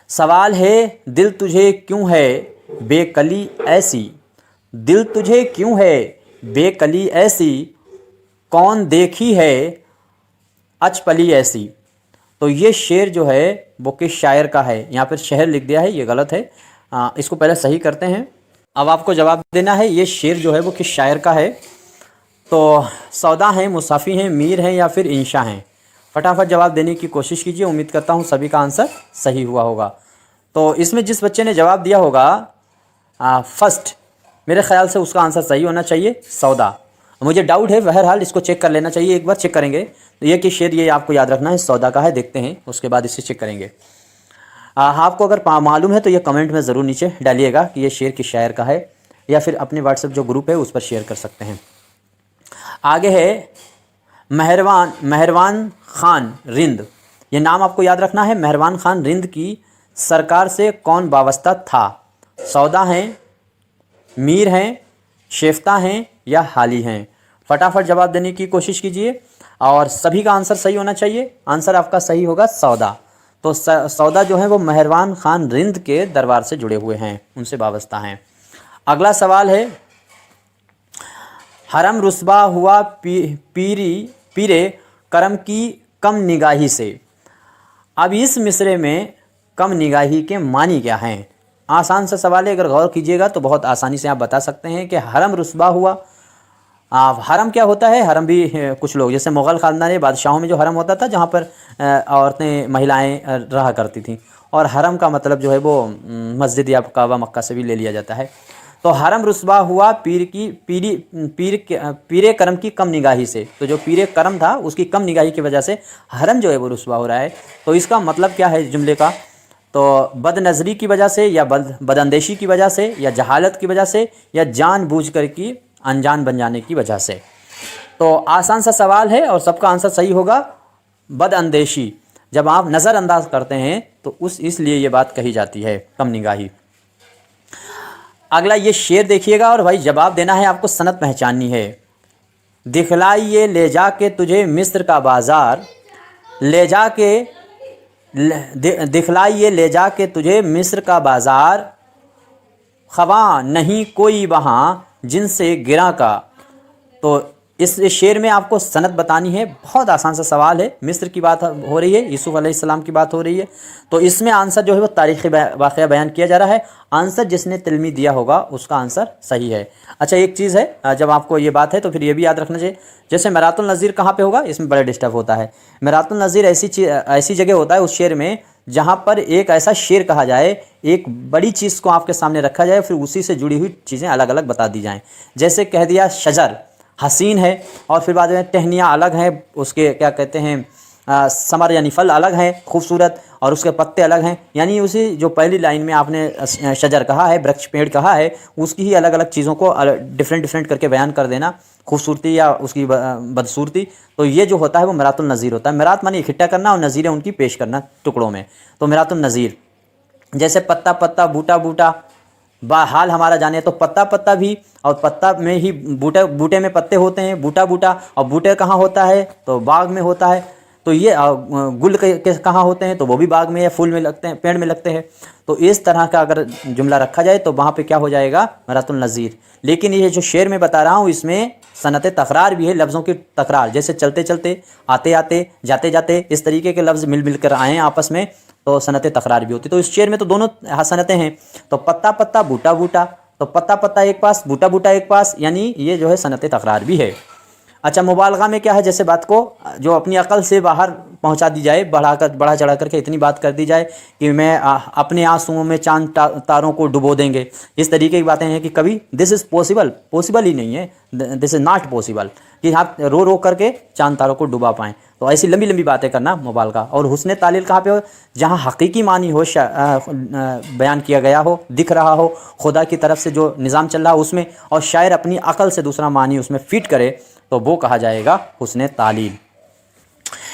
सवाल है, दिल तुझे क्यों है बेकली ऐसी? दिल तुझे क्यों है बेकली ऐसी, कौन देखी है अचपली ऐसी? तो ये शेर जो है वो किस शायर का है? यहाँ पर शहर लिख दिया है, ये गलत है। इसको पहले सही करते हैं। अब आपको जवाब देना है ये शेर जो है वो किस शायर का है। तो सौदा हैं, मुसाफ़ी हैं, मीर हैं, या फिर इंशा हैं? फटाफट जवाब देने की कोशिश कीजिए, उम्मीद करता हूँ सभी का आंसर सही हुआ होगा। तो इसमें जिस बच्चे ने जवाब दिया होगा फर्स्ट, मेरे ख्याल से उसका आंसर सही होना चाहिए सौदा। मुझे डाउट है, बहरहाल इसको चेक कर लेना चाहिए, एक बार चेक करेंगे। तो ये कि शेर ये आपको याद रखना है सौदा का है, देखते हैं उसके बाद इसे चेक करेंगे। आपको अगर मालूम है तो ये कमेंट में ज़रूर नीचे डालिएगा कि ये शेर किस शायर का है, या फिर अपने व्हाट्सएप जो ग्रुप है उस पर शेयर कर सकते हैं। आगे है मेहरवान खान रिंद। ये नाम आपको याद रखना है। मेहरवान खान रिंद की सरकार से कौन वाबस्ता था? सौदा हैं, मीर हैं, शेफ्ता हैं, या हाली हैं? फटाफट जवाब देने की कोशिश कीजिए, और सभी का आंसर सही होना चाहिए। आंसर आपका सही होगा सौदा। तो सौदा जो है वो मेहरवान खान रिंद के दरबार से जुड़े हुए हैं, उनसे वाबस्ता हैं। अगला सवाल है, हरम रुस्बा हुआ पीरे करम की कम निगाही से। अब इस मिसरे में कम निगाही के मानी क्या हैं? आसान सा सवाल है, अगर गौर कीजिएगा तो बहुत आसानी से आप बता सकते हैं कि हरम रुस्बा हुआ। हरम क्या होता है? हरम भी कुछ लोग, जैसे मुग़ल ख़ानदान बादशाहों में जो हरम होता था जहाँ पर औरतें महिलाएं रहा करती थीं, और हरम का मतलब जो है वो मस्जिद या काबा मक्का से भी ले लिया जाता है। तो हरम रुस्बा हुआ पीरे करम की कम निगाही से। तो जो पीरे करम था उसकी कम निगाही की वजह से हरम जो है वो रुस्बा हो रहा है। तो इसका मतलब क्या है जुमले का? तो बदनज़री की वजह से, या बदअंदेशी की वजह से, या जहालत की वजह से, या जानबूझकर की अनजान बन जाने की वजह से। तो आसान सा सवाल है और सबका आंसर सही होगा बदअंदेशी। जब आप नज़रअंदाज करते हैं तो इसलिए ये बात कही जाती है, कम निगाही। अगला ये शेर देखिएगा, और भाई जवाब देना है आपको, सनत पहचाननी है। दिखलाइए ले जाके तुझे मिस्र का बाज़ार, दिखलाइए ले जाके तुझे मिस्र का बाज़ार, ख़वा नहीं कोई वहाँ जिनसे गिरा का। तो इस शेर में आपको सनद बतानी है। बहुत आसान सा सवाल है, मिस्र की बात हो रही है, यूसुफ़ अलैहिस्सलाम की बात हो रही है। तो इसमें आंसर जो है वो तारीख़ी वाक़या बयान किया जा रहा है। आंसर जिसने तिलमी दिया होगा उसका आंसर सही है। अच्छा, एक चीज़ है, जब आपको ये बात है तो फिर ये भी याद रखना चाहिए, जैसे मेरातुल नज़ीर कहाँ पे होगा, इसमें बड़ा डिस्टर्ब होता है। मेरातुल नज़ीर ऐसी जगह होता है उस शेर में जहाँ पर एक ऐसा शेर कहा जाए, एक बड़ी चीज़ को आपके सामने रखा जाए, फिर उसी से जुड़ी हुई चीज़ें अलग अलग बता दी जाएँ। जैसे कह दिया शजर हसीन है, और फिर बाद में टहनियाँ अलग हैं, उसके क्या कहते हैं समर यानी फल अलग हैं खूबसूरत, और उसके पत्ते अलग हैं। यानी उसी जो पहली लाइन में आपने शजर कहा है, वृक्ष पेड़ कहा है, उसकी ही अलग अलग चीज़ों को डिफरेंट डिफरेंट करके बयान कर देना, खूबसूरती या उसकी बदसूरती। तो ये जो होता है वो मिरातुल नज़ीर होता है। मिरात मानी इकट्ठा करना और नज़ीरें उनकी पेश करना टुकड़ों में। तो मिरातुल नज़ीर जैसे पत्ता पत्ता, बूटा बूटा, हाल हमारा जाने तो पत्ता पत्ता भी, और पत्ता में ही बूटे, बूटे में पत्ते होते हैं, बूटा बूटा, और बूटे कहाँ होता है तो बाग में होता है। तो ये गुल के कहाँ होते हैं तो वो भी बाग में या फूल में लगते हैं, पेड़ में लगते हैं। तो इस तरह का अगर जुमला रखा जाए तो वहाँ पे क्या हो जाएगा, मिरातुल नज़ीर। लेकिन ये जो शेर में बता रहा हूँ इसमें सनत तकरार भी है, लफ्ज़ों की तकरार, जैसे चलते चलते, आते आते, जाते जाते, इस तरीके के लफ्ज़ मिल मिल कर आए हैं आपस में, तो सनत तकरार भी होती। तो इस शेर में तो दोनों सनतें हैं। तो पत्ता पत्ता, बूटा बूटा, तो पत्ता पत्ता एक पास, बूटा बूटा एक पास, यानी ये जो है सनत तकरार भी है। अच्छा, मुबालगा में क्या है, जैसे बात को जो अपनी अकल से बाहर पहुंचा दी जाए, बढ़ा चढ़ा करके इतनी बात कर दी जाए कि मैं अपने आंसुओं में चांद तारों को डुबो देंगे, इस तरीके की बातें हैं कि कभी दिस इज़ पॉसिबल ही नहीं है, दिस इज़ नॉट पॉसिबल कि आप रो रो करके चांद तारों को डुबा पाएँ। तो ऐसी लंबी लंबी बातें करना मुबालगा। और हुस्न तालील कहाँ पे हो, जहाँ हकीकी मानी हो, बयान किया गया हो, दिख रहा हो, खुदा की तरफ से जो निज़ाम चल रहा हो उसमें, और शायर अपनी अकल से दूसरा मानी उसमें फिट करे, तो वो कहा जाएगा हुस्न तालील।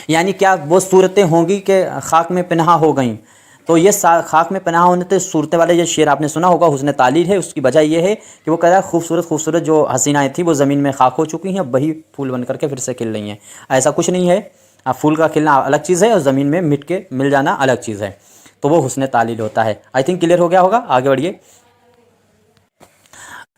यानी क्या वो सूरतें होंगी कि खाक में पनाह हो गई, तो ये खाक में पनाह होने तो सूरतें वाले ये शेर आपने सुना होगा हुस्न तालील है। उसकी वजह ये है कि वो कह रहा है खूबसूरत खूबसूरत जो हसीनाएँ थी वो ज़मीन में खाक हो चुकी हैं, अब वही फूल बन करके फिर से खिल रही हैं। ऐसा कुछ नहीं है, फूल का खिलना अलग चीज़ है और ज़मीन में मिट के मिल जाना अलग चीज़ है। तो वो हुस्न तालील होता है। आई थिंक क्लियर हो गया होगा, आगे बढ़िए।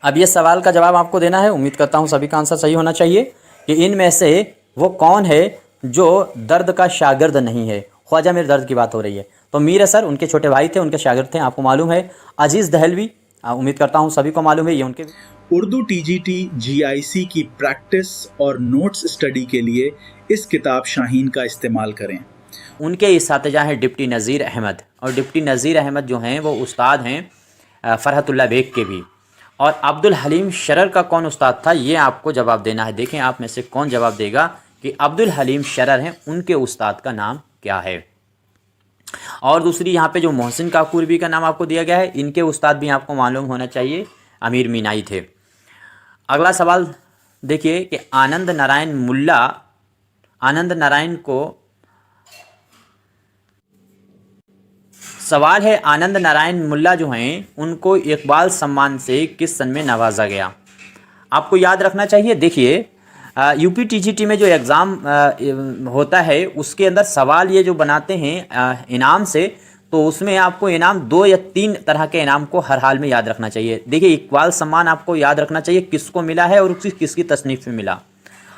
अब ये सवाल का जवाब आपको देना है, उम्मीद करता हूँ सभी का आंसर सही होना चाहिए, कि इनमें से वो कौन है जो दर्द का शागिर्द नहीं है। ख्वाजा मीर दर्द की बात हो रही है, तो मीर असर उनके छोटे भाई थे, उनके शागिर्द थे, आपको मालूम है। अजीज़ दहलवी, उम्मीद करता हूँ सभी को मालूम है, ये उनके। उर्दू टीजीटी जीआईसी की प्रैक्टिस और नोट्स स्टडी के लिए इस किताब शाहीन का इस्तेमाल करें। उनके इस्तिजा हैं डिप्टी नज़ीर अहमद, और डिप्टी नज़ीर अहमद जो हैं वो उस्ताद हैं फ़रहतुल्लाह बेग के भी। और अब्दुल हलीम शरर का कौन उस्ताद था, ये आपको जवाब देना है। देखें आप में से कौन जवाब देगा कि अब्दुल हलीम शरर हैं, उनके उस्ताद का नाम क्या है। और दूसरी यहाँ पे जो मोहसिन काकूरबी का नाम आपको दिया गया है, इनके उस्ताद भी आपको मालूम होना चाहिए, अमीर मीनाई थे। अगला सवाल देखिए कि आनंद नारायण को सवाल है, आनंद नारायण मुल्ला जो हैं उनको इकबाल सम्मान से किस सन में नवाजा गया। आपको याद रखना चाहिए, देखिए यूपी टीजीटी में जो एग्ज़ाम होता है उसके अंदर सवाल ये जो बनाते हैं इनाम से, तो उसमें आपको इनाम 2 या 3 तरह के इनाम को हर हाल में याद रखना चाहिए। देखिए इकबाल सम्मान आपको याद रखना चाहिए किसको मिला है और किसकी तसनीफ़ में मिला।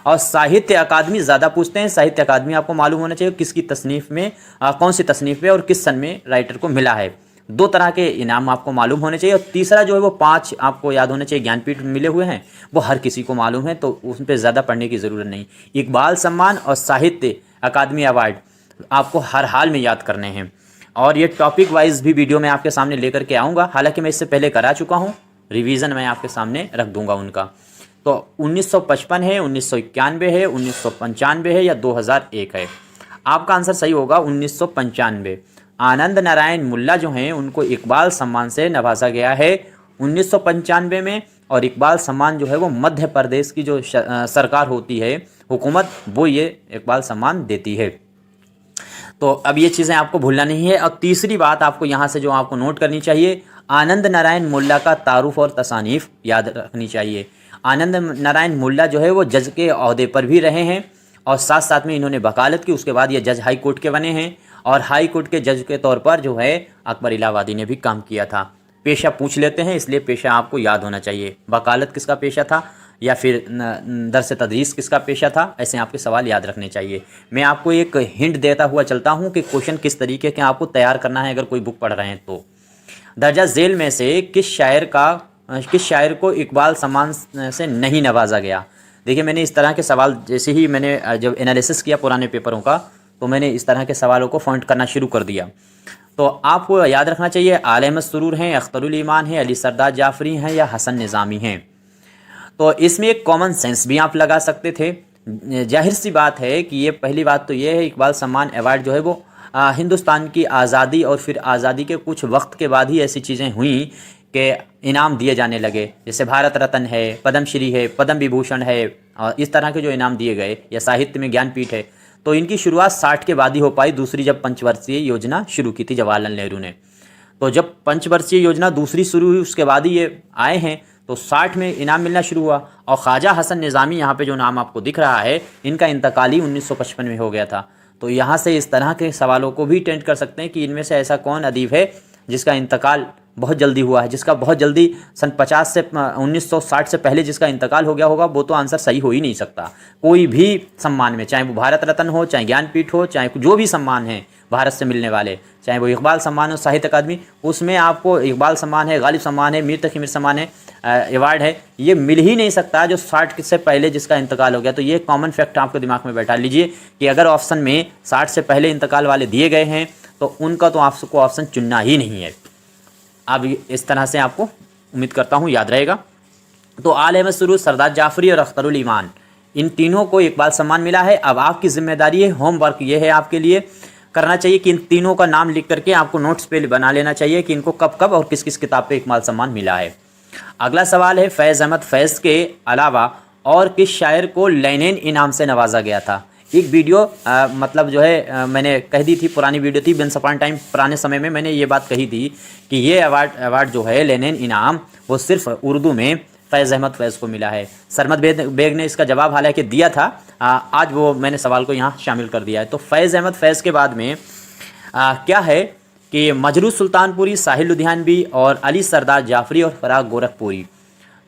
और साहित्य अकादमी ज़्यादा पूछते हैं, साहित्य अकादमी आपको मालूम होना चाहिए किसकी तसनीफ़ में, कौन सी तसनीफ़ में और किस सन में राइटर को मिला है। 2 तरह के इनाम आपको मालूम होने चाहिए। और तीसरा जो है वो 5 आपको याद होने चाहिए, ज्ञानपीठ मिले हुए हैं, वो हर किसी को मालूम है, तो उस पर ज़्यादा पढ़ने की ज़रूरत नहीं। इकबाल सम्मान और साहित्य अकादमी अवार्ड आपको हर हाल में याद करने हैं। और ये टॉपिक वाइज भी वीडियो मैं आपके सामने लेकर के आऊँगा, हालांकि मैं इससे पहले करा चुका हूँ, रिवीजन मैं आपके सामने रख दूँगा उनका। तो 1955 है, 1991 है, 1995 है या 2001 है। आपका आंसर सही होगा 1995। आनंद नारायण मुल्ला जो हैं उनको इकबाल सम्मान से नवाजा गया है 1995 में। और इकबाल सम्मान जो है वो मध्य प्रदेश की जो सरकार होती है, हुकूमत, वो ये इकबाल सम्मान देती है। तो अब ये चीज़ें आपको भूलना नहीं है। और तीसरी बात आपको यहाँ से जो आपको नोट करनी चाहिए, आनंद नारायण मुल्ला का तारुफ और तसानीफ़ याद रखनी चाहिए। आनंद नारायण मुल्ला जो है वो जज के ओहदे पर भी रहे हैं और साथ साथ में इन्होंने वकालत की। उसके बाद ये जज हाई कोर्ट के बने हैं और हाई कोर्ट के जज के तौर पर जो है अकबर इलाहाबादी ने भी काम किया था। पेशा पूछ लेते हैं, इसलिए पेशा आपको याद होना चाहिए। वकालत किसका पेशा था या फिर दरस तदरीस किसका पेशा था, ऐसे आपके सवाल याद रखने चाहिए। मैं आपको एक हिंट देता हुआ चलता हूँ कि क्वेश्चन किस तरीके के आपको तैयार करना है अगर कोई बुक पढ़ रहे हैं तो। दर्जा झेल में से किस शायर को इकबाल सम्मान से नहीं नवाजा गया। देखिए मैंने इस तरह के सवाल, जैसे ही मैंने जब एनालिसिस किया पुराने पेपरों का, तो मैंने इस तरह के सवालों को फॉन्ट करना शुरू कर दिया। तो आपको याद रखना चाहिए, आल अहमद सुरूर हैं, अख्तरुल ईमान हैं, अली सरदार जाफरी हैं या हसन निज़ामी हैं। तो इसमें एक कॉमन सेंस भी आप लगा सकते थे। जाहिर सी बात है कि ये पहली बात तो ये है, इकबाल सम्मान अवार्ड जो है वो हिंदुस्तान की आज़ादी और फिर आज़ादी के कुछ वक्त के बाद ही ऐसी चीज़ें हुई कि इनाम दिए जाने लगे, जैसे भारत रत्न है, पद्मश्री है, पद्म विभूषण है, और इस तरह के जो इनाम दिए गए, या साहित्य में ज्ञानपीठ है। तो इनकी शुरुआत 60 के बाद ही हो पाई, दूसरी जब पंचवर्षीय योजना शुरू की थी जवाहरलाल नेहरू ने। तो जब पंचवर्षीय योजना दूसरी शुरू हुई उसके बाद ही ये आए हैं, तो 60 में इनाम मिलना शुरू हुआ। और ख्वाजा हसन निज़ामी, यहाँ पे जो नाम आपको दिख रहा है, इनका इंतकाल ही 1955 में हो गया था। तो यहाँ से इस तरह के सवालों को भी टेंट कर सकते हैं कि इनमें से ऐसा कौन अदीब है जिसका इंतकाल बहुत जल्दी हुआ है, जिसका बहुत जल्दी सन 50 से 1960 से पहले जिसका इंतकाल हो गया होगा, वो तो आंसर सही हो ही नहीं सकता। कोई भी सम्मान में, चाहे वो भारत रत्न हो, चाहे ज्ञानपीठ हो, चाहे जो भी सम्मान है भारत से मिलने वाले, चाहे वो इकबाल सम्मान हो, साहित्य अकादमी, उसमें आपको इकबाल सम्मान है, गालिब सम्मान है, मीर तकी मीर सम्मान है, अवार्ड है, ये मिल ही नहीं सकता जो 60 से पहले जिसका इंतकाल हो गया। तो ये कॉमन फैक्ट आपको दिमाग में बैठा लीजिए कि अगर ऑप्शन में 60 से पहले इंतकाल वाले दिए गए हैं तो उनका तो आपको ऑप्शन चुनना ही नहीं है। अब इस तरह से आपको उम्मीद करता हूँ याद रहेगा। तो आल अहमद सुरूर, सरदार जाफरी और अख्तरुल ईमान, इन तीनों को इकबाल सम्मान मिला है। अब आपकी जिम्मेदारी है, होमवर्क ये है आपके लिए करना चाहिए कि इन तीनों का नाम लिख करके आपको नोट्स पे बना लेना चाहिए कि इनको कब कब और किस किस किताब पे इकबाल सम्मान मिला है। अगला सवाल है, फैज़ अहमद फैज़ के अलावा और किस शायर को लेनिन इनाम से नवाजा गया था। एक वीडियो मतलब जो है मैंने कह दी थी, पुरानी वीडियो थी, वंस अपॉन टाइम, पुराने समय में मैंने ये बात कही थी कि ये अवार्ड जो है लेनिन इनाम, वो सिर्फ उर्दू में फैज़ अहमद फैज़ को मिला है। सरमद बेग ने इसका जवाब हालांकि दिया था, आज वो मैंने सवाल को यहाँ शामिल कर दिया है। तो फैज़ अहमद फैज़ के बाद में क्या है कि मजरू सुल्तानपुरी, साहिल लुधियानवी और अली सरदार जाफरी और फराग गोरखपुरी,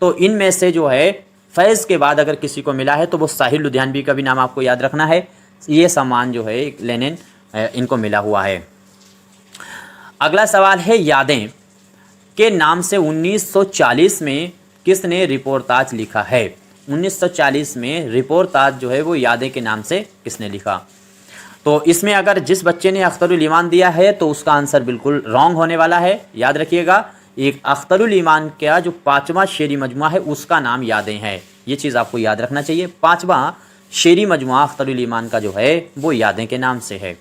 तो इनमें से जो है फैज़ के बाद अगर किसी को मिला है तो वो साहिल लुधियानवी का भी नाम आपको याद रखना है। ये सम्मान जो है लेनिन इनको मिला हुआ है। अगला सवाल है, यादें के नाम से 1940 में किसने रिपोर्ताज लिखा है। 1940 में रिपोर्ताज जो है वो यादें के नाम से किसने लिखा। तो इसमें अगर जिस बच्चे ने अख्तरुल ईमान दिया है तो उसका आंसर बिल्कुल रॉन्ग होने वाला है। याद रखिएगा, एक अख्तरुल ईमान का जो 5वां शेरी मजमुआ है उसका नाम यादें है, ये चीज़ आपको याद रखना चाहिए। 5वां शेरी मजमुआ अख्तरुल ईमान का जो है वो यादें के नाम से है।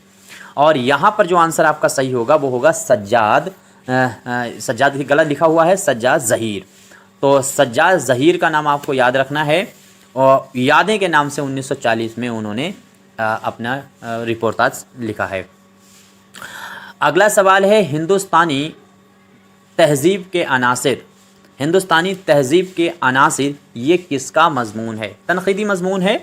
और यहाँ पर जो आंसर आपका सही होगा वो होगा सज्जाद, सज्जाद भी गलत लिखा हुआ है, सज्जाद ज़हीर। तो सज्जाद ज़हीर का नाम आपको याद रखना है, और यादें के नाम से 1940 में उन्होंने अपना रिपोर्टाज लिखा है। अगला सवाल है, हिंदुस्तानी तहज़ीब के अनासिर, हिंदुस्तानी तहज़ीब के अनासिर ये किसका मज़मून है। तनक़ीदी मज़मून है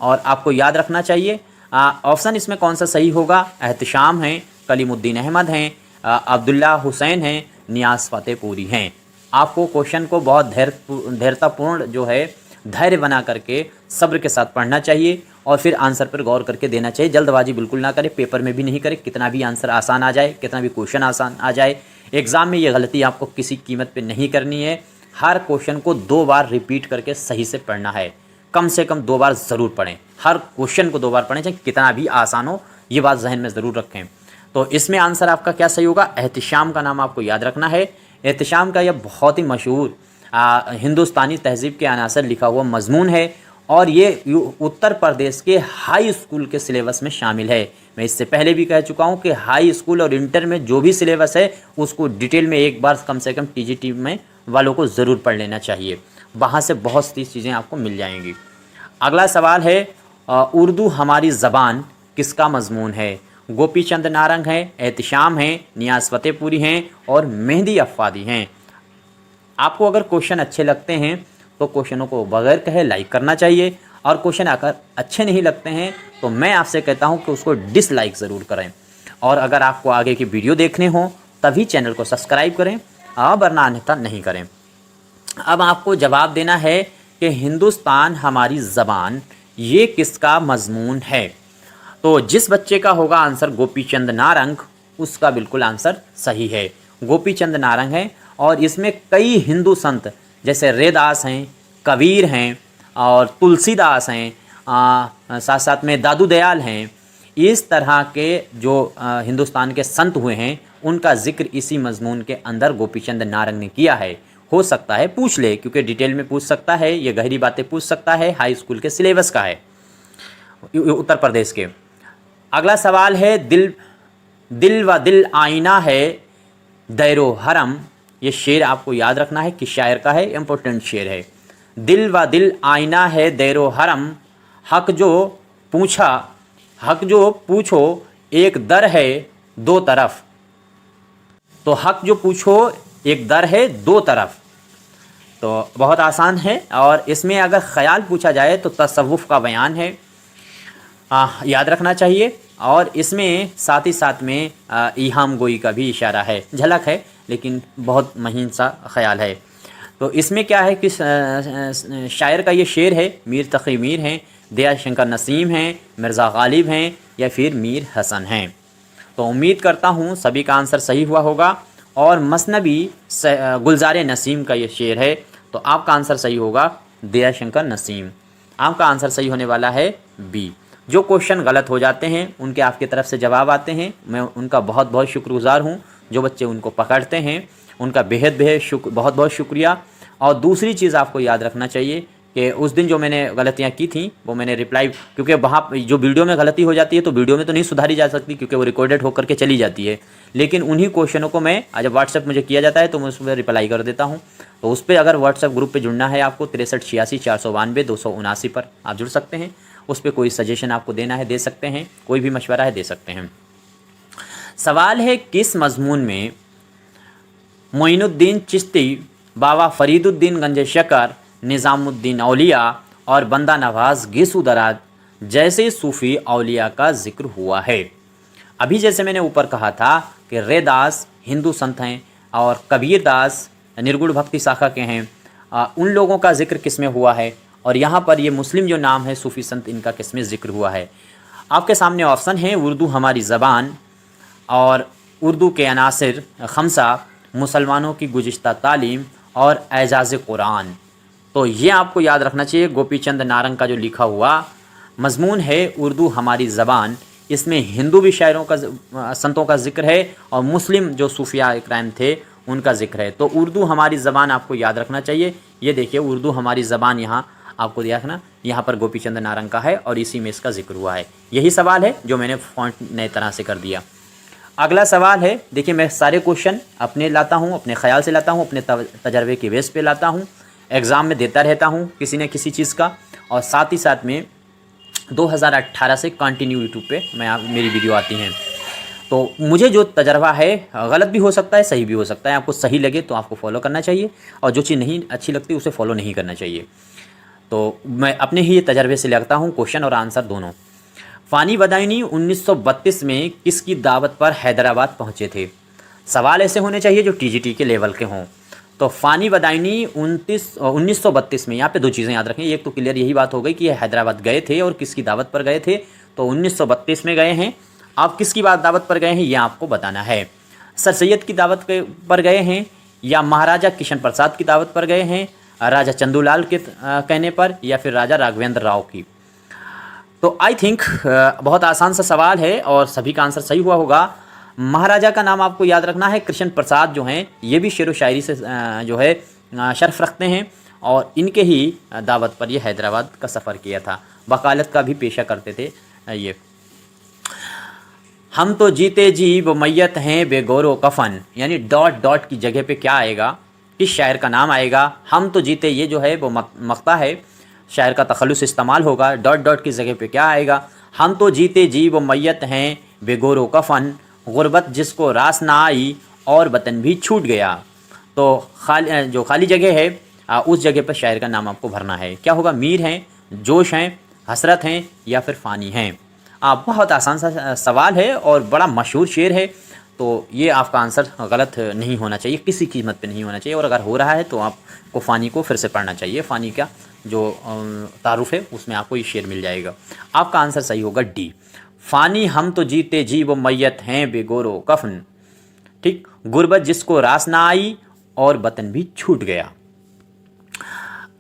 और आपको याद रखना चाहिए। ऑप्शन इसमें कौन सा सही होगा, एहतिशाम हैं, कलीमुद्दीन अहमद हैं, अब्दुल्ला हुसैन हैं, नियाज़ फ़तेहपुरी हैं। आपको क्वेश्चन को बहुत धैर्यतापूर्ण जो है धैर्य बना करके सब्र के साथ पढ़ना चाहिए और फिर आंसर पर गौर करके देना चाहिए। जल्दबाजी बिल्कुल ना करें, पेपर में भी नहीं करें। कितना भी आंसर आसान आ जाए, कितना भी क्वेश्चन आसान आ जाए, एग्ज़ाम में ये गलती आपको किसी कीमत पे नहीं करनी है। हर क्वेश्चन को 2 बार रिपीट करके सही से पढ़ना है, कम से कम 2 बार ज़रूर पढ़ें। हर क्वेश्चन को 2 बार पढ़ें, चाहे कितना भी आसान हो, ये बात जहन में ज़रूर रखें। तो इसमें आंसर आपका क्या सही होगा, एहतिशाम का नाम आपको याद रखना है। एहतिशाम का यह बहुत ही मशहूर हिंदुस्तानी तहज़ीब के अनासर लिखा हुआ मज़मून है और ये उत्तर प्रदेश के हाई स्कूल के सिलेबस में शामिल है। मैं इससे पहले भी कह चुका हूँ कि हाई स्कूल और इंटर में जो भी सिलेबस है उसको डिटेल में एक बार कम से कम टीजीटी में वालों को ज़रूर पढ़ लेना चाहिए, वहाँ से बहुत सी चीज़ें आपको मिल जाएंगी। अगला सवाल है, उर्दू हमारी ज़बान किसका मज़मून है। गोपी चंद नारंग हैं, एहतिशाम हैं, नियाज़ फ़तेहपुरी हैं और मेहदी अफ़ादी हैं। आपको अगर क्वेश्चन अच्छे लगते हैं तो क्वेश्चनों को बगैर कहे लाइक करना चाहिए, और क्वेश्चन अगर अच्छे नहीं लगते हैं तो मैं आपसे कहता हूं कि उसको डिसलाइक ज़रूर करें। और अगर आपको आगे की वीडियो देखने हो तभी चैनल को सब्सक्राइब करें, वरना अन्यथा नहीं करें। अब आपको जवाब देना है कि हिंदुस्तान हमारी ज़बान ये किसका मज़मून है। तो जिस बच्चे का होगा आंसर गोपी चंद नारंग, उसका बिल्कुल आंसर सही है, गोपी चंद नारंग है। और इसमें कई हिंदू संत जैसे रैदास हैं, कबीर हैं और तुलसीदास हैं, साथ साथ में दादू दयाल हैं, इस तरह के जो हिंदुस्तान के संत हुए हैं उनका जिक्र इसी मज़मून के अंदर गोपी चंद नारंग ने किया है। हो सकता है पूछ ले, क्योंकि डिटेल में पूछ सकता है, ये गहरी बातें पूछ सकता है, हाई स्कूल के सिलेबस का है उत्तर प्रदेश के। अगला सवाल है, दिल व दिल आईना है दैरो हरम, ये शेर आपको याद रखना है, किस शायर का है, इम्पोर्टेंट शेर है। दिल व दिल आईना है दैरो हरम, हक जो पूछो एक दर है दो तरफ। तो हक जो पूछो एक दर है दो तरफ, तो बहुत आसान है। और इसमें अगर ख़याल पूछा जाए तो तसव्वुफ़ का बयान है, याद रखना चाहिए। और इसमें साथ ही साथ में ईहाम गोई का भी इशारा है, झलक है लेकिन बहुत महीन सा ख़याल है। तो इसमें क्या है कि शायर का ये शेर है, मीर तक़ी मीर हैं, दया शंकर नसीम हैं, मिर्ज़ा गालिब हैं या फिर मीर हसन हैं। तो उम्मीद करता हूँ सभी का आंसर सही हुआ होगा। और मसनबी गुलजार नसीम का ये शेर है, तो आपका आंसर सही होगा दया शंकर नसीम। आपका आंसर सही होने वाला है बी। जो क्वेश्चन गलत हो जाते हैं उनके आपकी तरफ से जवाब आते हैं, मैं उनका बहुत बहुत शुक्रगुज़ार हूँ। जो बच्चे उनको पकड़ते हैं उनका बेहद बहुत बहुत शुक्रिया। और दूसरी चीज़ आपको याद रखना चाहिए कि उस दिन जो मैंने गलतियाँ की थी वो मैंने रिप्लाई, क्योंकि वहाँ जो वीडियो में गलती हो जाती है तो वीडियो में तो नहीं सुधारी जा सकती क्योंकि वो रिकॉर्डेड होकर के चली जाती है, लेकिन उन्हीं क्वेश्चनों को मैं जब व्हाट्सएप मुझे किया जाता है तो मैं उस पर रिप्लाई कर देता हूँ। तो उस पर अगर व्हाट्सएप ग्रुप पर जुड़ना है आपको 6386 492 279 पर आप जुड़ सकते हैं। उस पर कोई सजेशन आपको देना है दे सकते हैं, कोई भी मशवरा है दे सकते हैं। सवाल है किस मजमून में मोइनुद्दीन चिश्ती, बाबा फरीदुद्दीन गंज शकर, निज़ामुद्दीन औलिया और बंदा नवाज गिसु दराज जैसे सूफ़ी औलिया का जिक्र हुआ है। अभी जैसे मैंने ऊपर कहा था कि रैदास हिंदू संत हैं और कबीर दास निर्गुण भक्ति शाखा के हैं, उन लोगों का जिक्र किस में हुआ है, और यहाँ पर ये मुस्लिम जो नाम है सूफ़ी संत इनका किस में जिक्र हुआ है। आपके सामने ऑप्शन है उर्दू हमारी ज़बान और उर्दू के अनासिर खमसा, मुसलमानों की गुज़िश्ता तालीम और एजाज़ कुरान। तो ये आपको याद रखना चाहिए। गोपीचंद नारंग का जो लिखा हुआ मजमून है उर्दू हमारी ज़बान, इसमें हिंदू भी शायरों का संतों का जिक्र है और मुस्लिम जो सूफिया इकराम थे उनका जिक्र है। तो उर्दू हमारी ज़बान आपको याद रखना चाहिए। ये देखिए उर्दू हमारी ज़बान यहाँ आपको देखना, यहाँ पर गोपीचंद नारंग का है और इसी में इसका जिक्र हुआ है। यही सवाल है जो मैंने फॉन्ट नए तरह से कर दिया। अगला सवाल है, देखिए मैं सारे क्वेश्चन अपने लाता हूँ, अपने ख्याल से लाता हूँ, अपने तजर्बे की बेस पे लाता हूँ, एग्ज़ाम में देता रहता हूँ किसी न किसी चीज़ का। और साथ ही साथ में 2018 से कंटिन्यू यूट्यूब पे मेरी वीडियो आती हैं। तो मुझे जो तजर्बा है गलत भी हो सकता है, सही भी हो सकता है। आपको सही लगे तो आपको फॉलो करना चाहिए और जो चीज़ नहीं अच्छी लगती उसे फॉलो नहीं करना चाहिए। तो मैं अपने ही तजर्बे से लगता हूँ क्वेश्चन और आंसर दोनों। फ़ानी बदायूनी 1932 में किसकी दावत पर हैदराबाद पहुँचे थे? सवाल ऐसे होने चाहिए जो टीजीटी के लेवल के हों। तो फ़ानी बदायूनी 1932 में, यहाँ पे दो चीज़ें याद रखें। एक तो क्लियर यही बात हो गई कि हैदराबाद गए थे और किसकी दावत पर गए थे, तो 1932 में गए हैं। आप किसकी दावत पर गए हैं ये आपको बताना है। सर सैयद की दावत पर गए हैं या महाराजा किशन प्रसाद की दावत पर गए हैं, राजा चंदूलाल के कहने पर, या फिर राजा राघवेंद्र राव की। तो आई थिंक बहुत आसान सा सवाल है और सभी का आंसर सही हुआ होगा। महाराजा का नाम आपको याद रखना है कृष्ण प्रसाद जो हैं, ये भी शेर व शायरी से जो है शर्फ रखते हैं और इनके ही दावत पर ये हैदराबाद का सफ़र किया था। वकालत का भी पेशा करते थे ये। हम तो जीते जी वो मैयत हैं बेगौरो कफन, यानी डॉट डॉट की जगह पे क्या आएगा, किस शायर का नाम आएगा। हम तो जीते ये जो है वो मक्ता है, शायर का तखल्लुस इस्तेमाल होगा। डॉट डॉट की जगह पे क्या आएगा, हम तो जीते जी वो मैयत हैं बेगौरो कफन, गुर्बत जिसको रास ना आई और वतन भी छूट गया। तो जो खाली जगह है उस जगह पर शायर का नाम आपको भरना है। क्या होगा, मीर हैं, जोश हैं, हसरत हैं या फिर फ़ानी हैं। बहुत आसान सा सवाल है और बड़ा मशहूर शेर है, तो ये आपका आंसर गलत नहीं होना चाहिए, किसी कीमत पे नहीं होना चाहिए। और अगर हो रहा है तो आपको फ़ानी को फिर से पढ़ना चाहिए। फ़ानी का जो तारुफ है उसमें आपको ये शेर मिल जाएगा। आपका आंसर सही होगा डी, फ़ानी हम तो जीते जी वो मैयत हैं बेगौरो कफन। ठीक, गुर्बत जिसको रास ना आई और वतन भी छूट गया।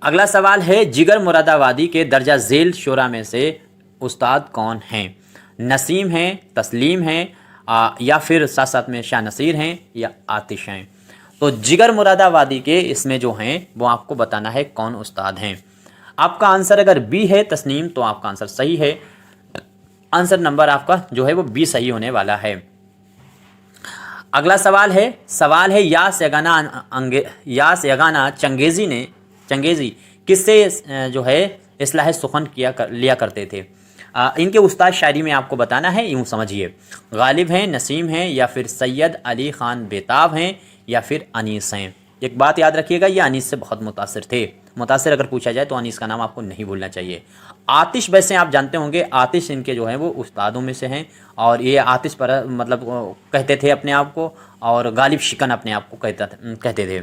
अगला सवाल है, जिगर मुरादाबादी के दर्जा झेल शोरा में से उस्ताद कौन हैं? नसीम हैं, तस्लीम हैं या फिर साथ साथ में शाह नसीर हैं या आतिश हैं। तो जिगर मुरादाबादी के इसमें जो हैं वो आपको बताना है कौन उस्ताद हैं। आपका आंसर अगर बी है तस्लीम तो आपका आंसर सही है। आंसर नंबर आपका जो है वो बी सही होने वाला है। अगला सवाल है यास यगाना चंगेज़ी किससे जो है इस्लाह सुखन लिया करते थे। इनके उस्ताद शायरी में आपको बताना है, यूँ समझिए। गालिब हैं, नसीम हैं, या फिर सैयद अली ख़ान बेताब हैं, या फिर अनीस हैं। एक बात याद रखिएगा, ये अनीस से बहुत मुतासिर थे। मुतासिर अगर पूछा जाए तो अनीस का नाम आपको नहीं भूलना चाहिए। आतिश वैसे आप जानते होंगे, आतिश इनके जो हैं वो उस्तादों में से हैं, और ये आतिश पर मतलब कहते थे अपने आप को, और गालिब शिकन अपने आप को कहते थे।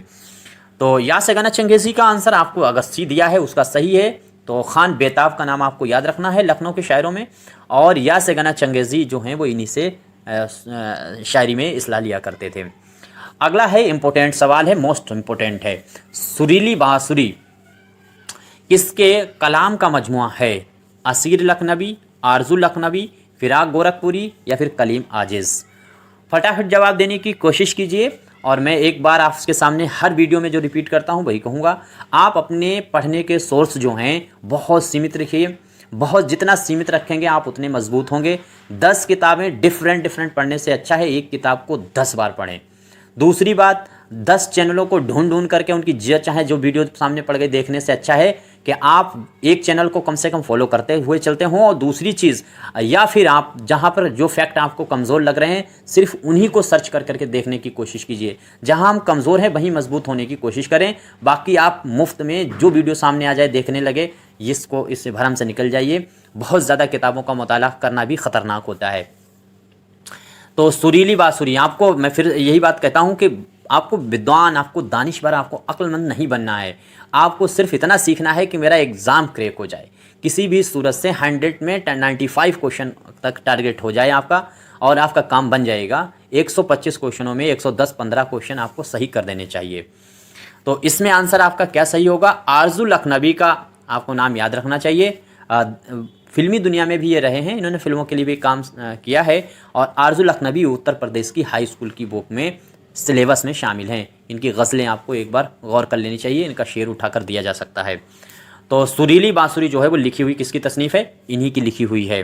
तो यास यगाना चंगेज़ी का आंसर आपको अगर सी दिया है उसका सही है, तो खान बेताब का नाम आपको याद रखना है लखनऊ के शायरों में, और यास यगाना चंगेज़ी जो हैं वो इन्हीं से शायरी में इस्लाह लिया करते थे। अगला है इम्पोर्टेंट सवाल है, मोस्ट इम्पोर्टेंट है। सुरीली बांसुरी किसके कलाम का मजमुआ है? असीर लखनवी, आरजू लखनवी, फिराक गोरखपुरी, या फिर कलीम आजिज़? फटाफट जवाब देने की कोशिश कीजिए। और मैं एक बार आपके सामने हर वीडियो में जो रिपीट करता हूँ वही कहूँगा, आप अपने पढ़ने के सोर्स जो हैं बहुत सीमित रखिए। बहुत जितना सीमित रखेंगे आप उतने मजबूत होंगे। 10 किताबें डिफरेंट पढ़ने से अच्छा है एक किताब को 10 बार पढ़ें। दूसरी बात, 10 चैनलों को ढूंढ करके उनकी चाहे जो वीडियो सामने पड़ गई देखने से अच्छा है कि आप एक चैनल को कम से कम फॉलो करते हुए चलते हों। और दूसरी चीज़, या फिर आप जहां पर जो फैक्ट आपको कमज़ोर लग रहे हैं सिर्फ उन्हीं को सर्च करके देखने की कोशिश कीजिए। जहां हम कमज़ोर हैं वहीं मजबूत होने की कोशिश करें। बाकी आप मुफ्त में जो वीडियो सामने आ जाए देखने लगे, इससे भरम से निकल जाइए। बहुत ज़्यादा किताबों का मुताला करना भी ख़तरनाक होता है। तो सुरीली बांसुरी, आपको मैं फिर यही बात कहता हूँ कि आपको विद्वान, आपको दानिशवर, आपको अक्लमंद नहीं बनना है। आपको सिर्फ इतना सीखना है कि मेरा एग्ज़ाम क्रैक हो जाए, किसी भी सूरत से 100 में 95 क्वेश्चन तक टारगेट हो जाए आपका, और आपका काम बन जाएगा। 125 क्वेश्चनों में 110-15 क्वेश्चन आपको सही कर देने चाहिए। तो इसमें आंसर आपका क्या सही होगा? आरजू लखनवी का आपको नाम याद रखना चाहिए। फिल्मी दुनिया में भी ये रहे हैं, इन्होंने फिल्मों के लिए भी काम किया है। और आरजू लखनवी उत्तर प्रदेश की हाई स्कूल की बुक में सिलेबस में शामिल हैं। इनकी गज़लें आपको एक बार गौर कर लेनी चाहिए, इनका शेर उठाकर दिया जा सकता है। तो सुरीली बांसुरी जो है वो लिखी हुई किसकी तसनीफ़ है? इन्हीं की लिखी हुई है।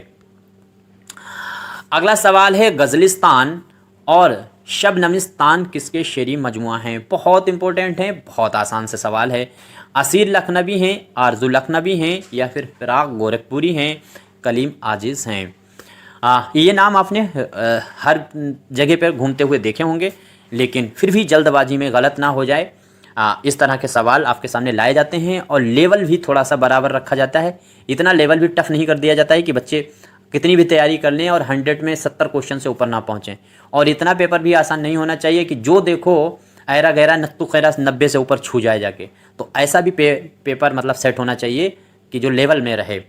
अगला सवाल है, गज़लिस्तान और शबनमिस्तान किसके शेरी मजमुआ हैं? बहुत इंपॉर्टेंट है, बहुत आसान से सवाल है। असीर लखनवी हैं, आरजू लखनवी हैं, या फिर फिराक गोरखपुरी हैं, कलीम आजिज़ हैं? ये नाम आपने हर जगह पर घूमते हुए देखे होंगे, लेकिन फिर भी जल्दबाजी में गलत ना हो जाए, इस तरह के सवाल आपके सामने लाए जाते हैं। और लेवल भी थोड़ा सा बराबर रखा जाता है। इतना लेवल भी टफ नहीं कर दिया जाता है कि बच्चे कितनी भी तैयारी कर लें और 100 में 70 क्वेश्चन से ऊपर ना पहुँचें। और इतना पेपर भी आसान नहीं होना चाहिए कि जो देखो ऐरा गहरा नत्तु खैरा 90 से ऊपर छू जाए जाके। तो ऐसा भी पेपर मतलब सेट होना चाहिए कि जो लेवल में रहे।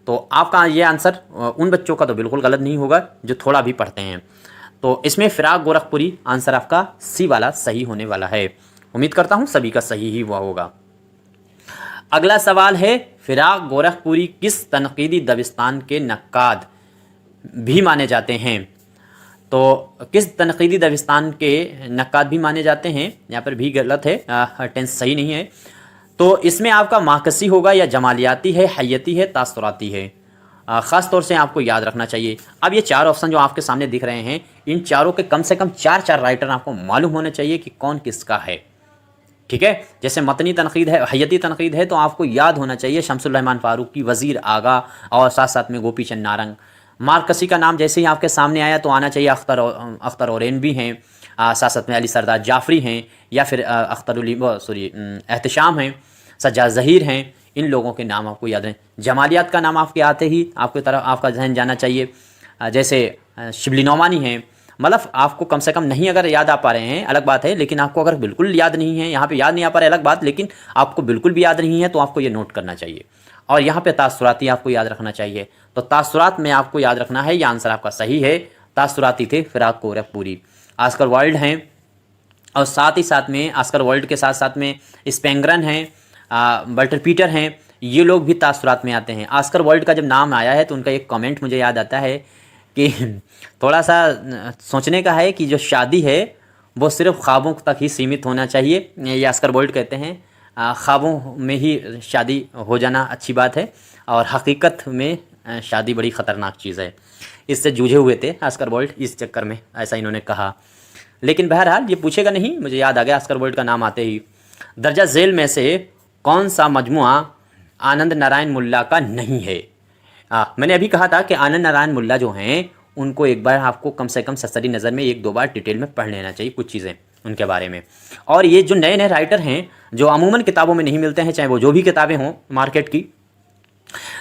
तो आपका ये आंसर उन बच्चों का तो बिल्कुल गलत नहीं होगा जो थोड़ा भी पढ़ते हैं। तो इसमें फिराक गोरखपुरी आंसर आपका सी वाला सही होने वाला है। उम्मीद करता हूँ सभी का सही ही हुआ होगा। अगला सवाल है, फिराक गोरखपुरी किस तनकीदी दबिस्तान के नक्काद भी माने जाते हैं? तो किस तनकीदी दबिस्तान के नक्काद भी माने जाते हैं? यहाँ पर भी गलत है, टेंस सही नहीं है। तो इसमें आपका माकसी होगा, या जमालियाती है, हयती है, तासुराती है? ख़ास तौर से आपको याद रखना चाहिए। अब ये 4 ऑप्शन जो आपके सामने दिख रहे हैं, इन चारों के कम से कम 4 राइटर आपको मालूम होने चाहिए कि कौन किसका है। ठीक है, जैसे मतनी तनकीद है, हयती तनकीद है, तो आपको याद होना चाहिए शमसुल रहमान फारूकी, वज़ीर आगा, और साथ साथ में गोपी चंद नारंग। मार्कसी का नाम जैसे ही आपके सामने आया तो आना चाहिए अख्तर औरेन भी हैं, साथ साथ में अली सरदार जाफरी हैं, या फिर एहतशाम हैं, सज्जाद ज़हीर हैं। इन लोगों के नाम आपको याद हैं। जमालियात का नाम आपके आते ही आपकी तरफ आपका जहन जाना चाहिए, जैसे शिबली नौमानी हैं। मतलब आपको कम से कम नहीं अगर याद आ पा रहे हैं अलग बात है, लेकिन आपको अगर बिल्कुल याद नहीं है, यहाँ पे याद नहीं आ पा रहा है अलग बात, लेकिन आपको बिल्कुल भी याद नहीं है तो आपको ये नोट करना चाहिए। और यहाँ पे तासुराती आपको याद रखना चाहिए। तो तासुरात में आपको याद रखना है, ये आंसर आपका सही है। तासुराती थे फिराक गोरखपुरी। ऑस्कर वाइल्ड हैं, और साथ ही साथ में ऑस्कर वाइल्ड के साथ साथ में स्पेंगरन हैं, वल्टर पीटर हैं। ये लोग भी तासुरात में आते हैं। ऑस्कर वाइल्ड का जब नाम आया है तो उनका एक कमेंट मुझे याद आता है कि थोड़ा सा सोचने का है कि जो शादी है वो सिर्फ ख्वाबों तक ही सीमित होना चाहिए। ये ऑस्कर वाइल्ड कहते हैं ख्वाबों में ही शादी हो जाना अच्छी बात है, और हकीकत में शादी बड़ी ख़तरनाक चीज़ है। इससे जूझे हुए थे ऑस्कर वाइल्ड, इस चक्कर में ऐसा इन्होंने कहा। लेकिन बहरहाल ये पूछेगा नहीं, मुझे याद आ गया अस्कर वाइल्ड का नाम आते ही। दर्जा झेल में से कौन सा मजमुआ आनंद नारायण मुल्ला का नहीं है? मैंने अभी कहा था कि आनंद नारायण मुल्ला जो हैं उनको एक बार आपको कम से कम सरसरी नज़र में 1-2 बार डिटेल में पढ़ लेना चाहिए कुछ चीज़ें उनके बारे में। और ये जो नए नए राइटर हैं जो अमूमन किताबों में नहीं मिलते हैं, चाहे वो जो भी किताबें हों मार्केट की,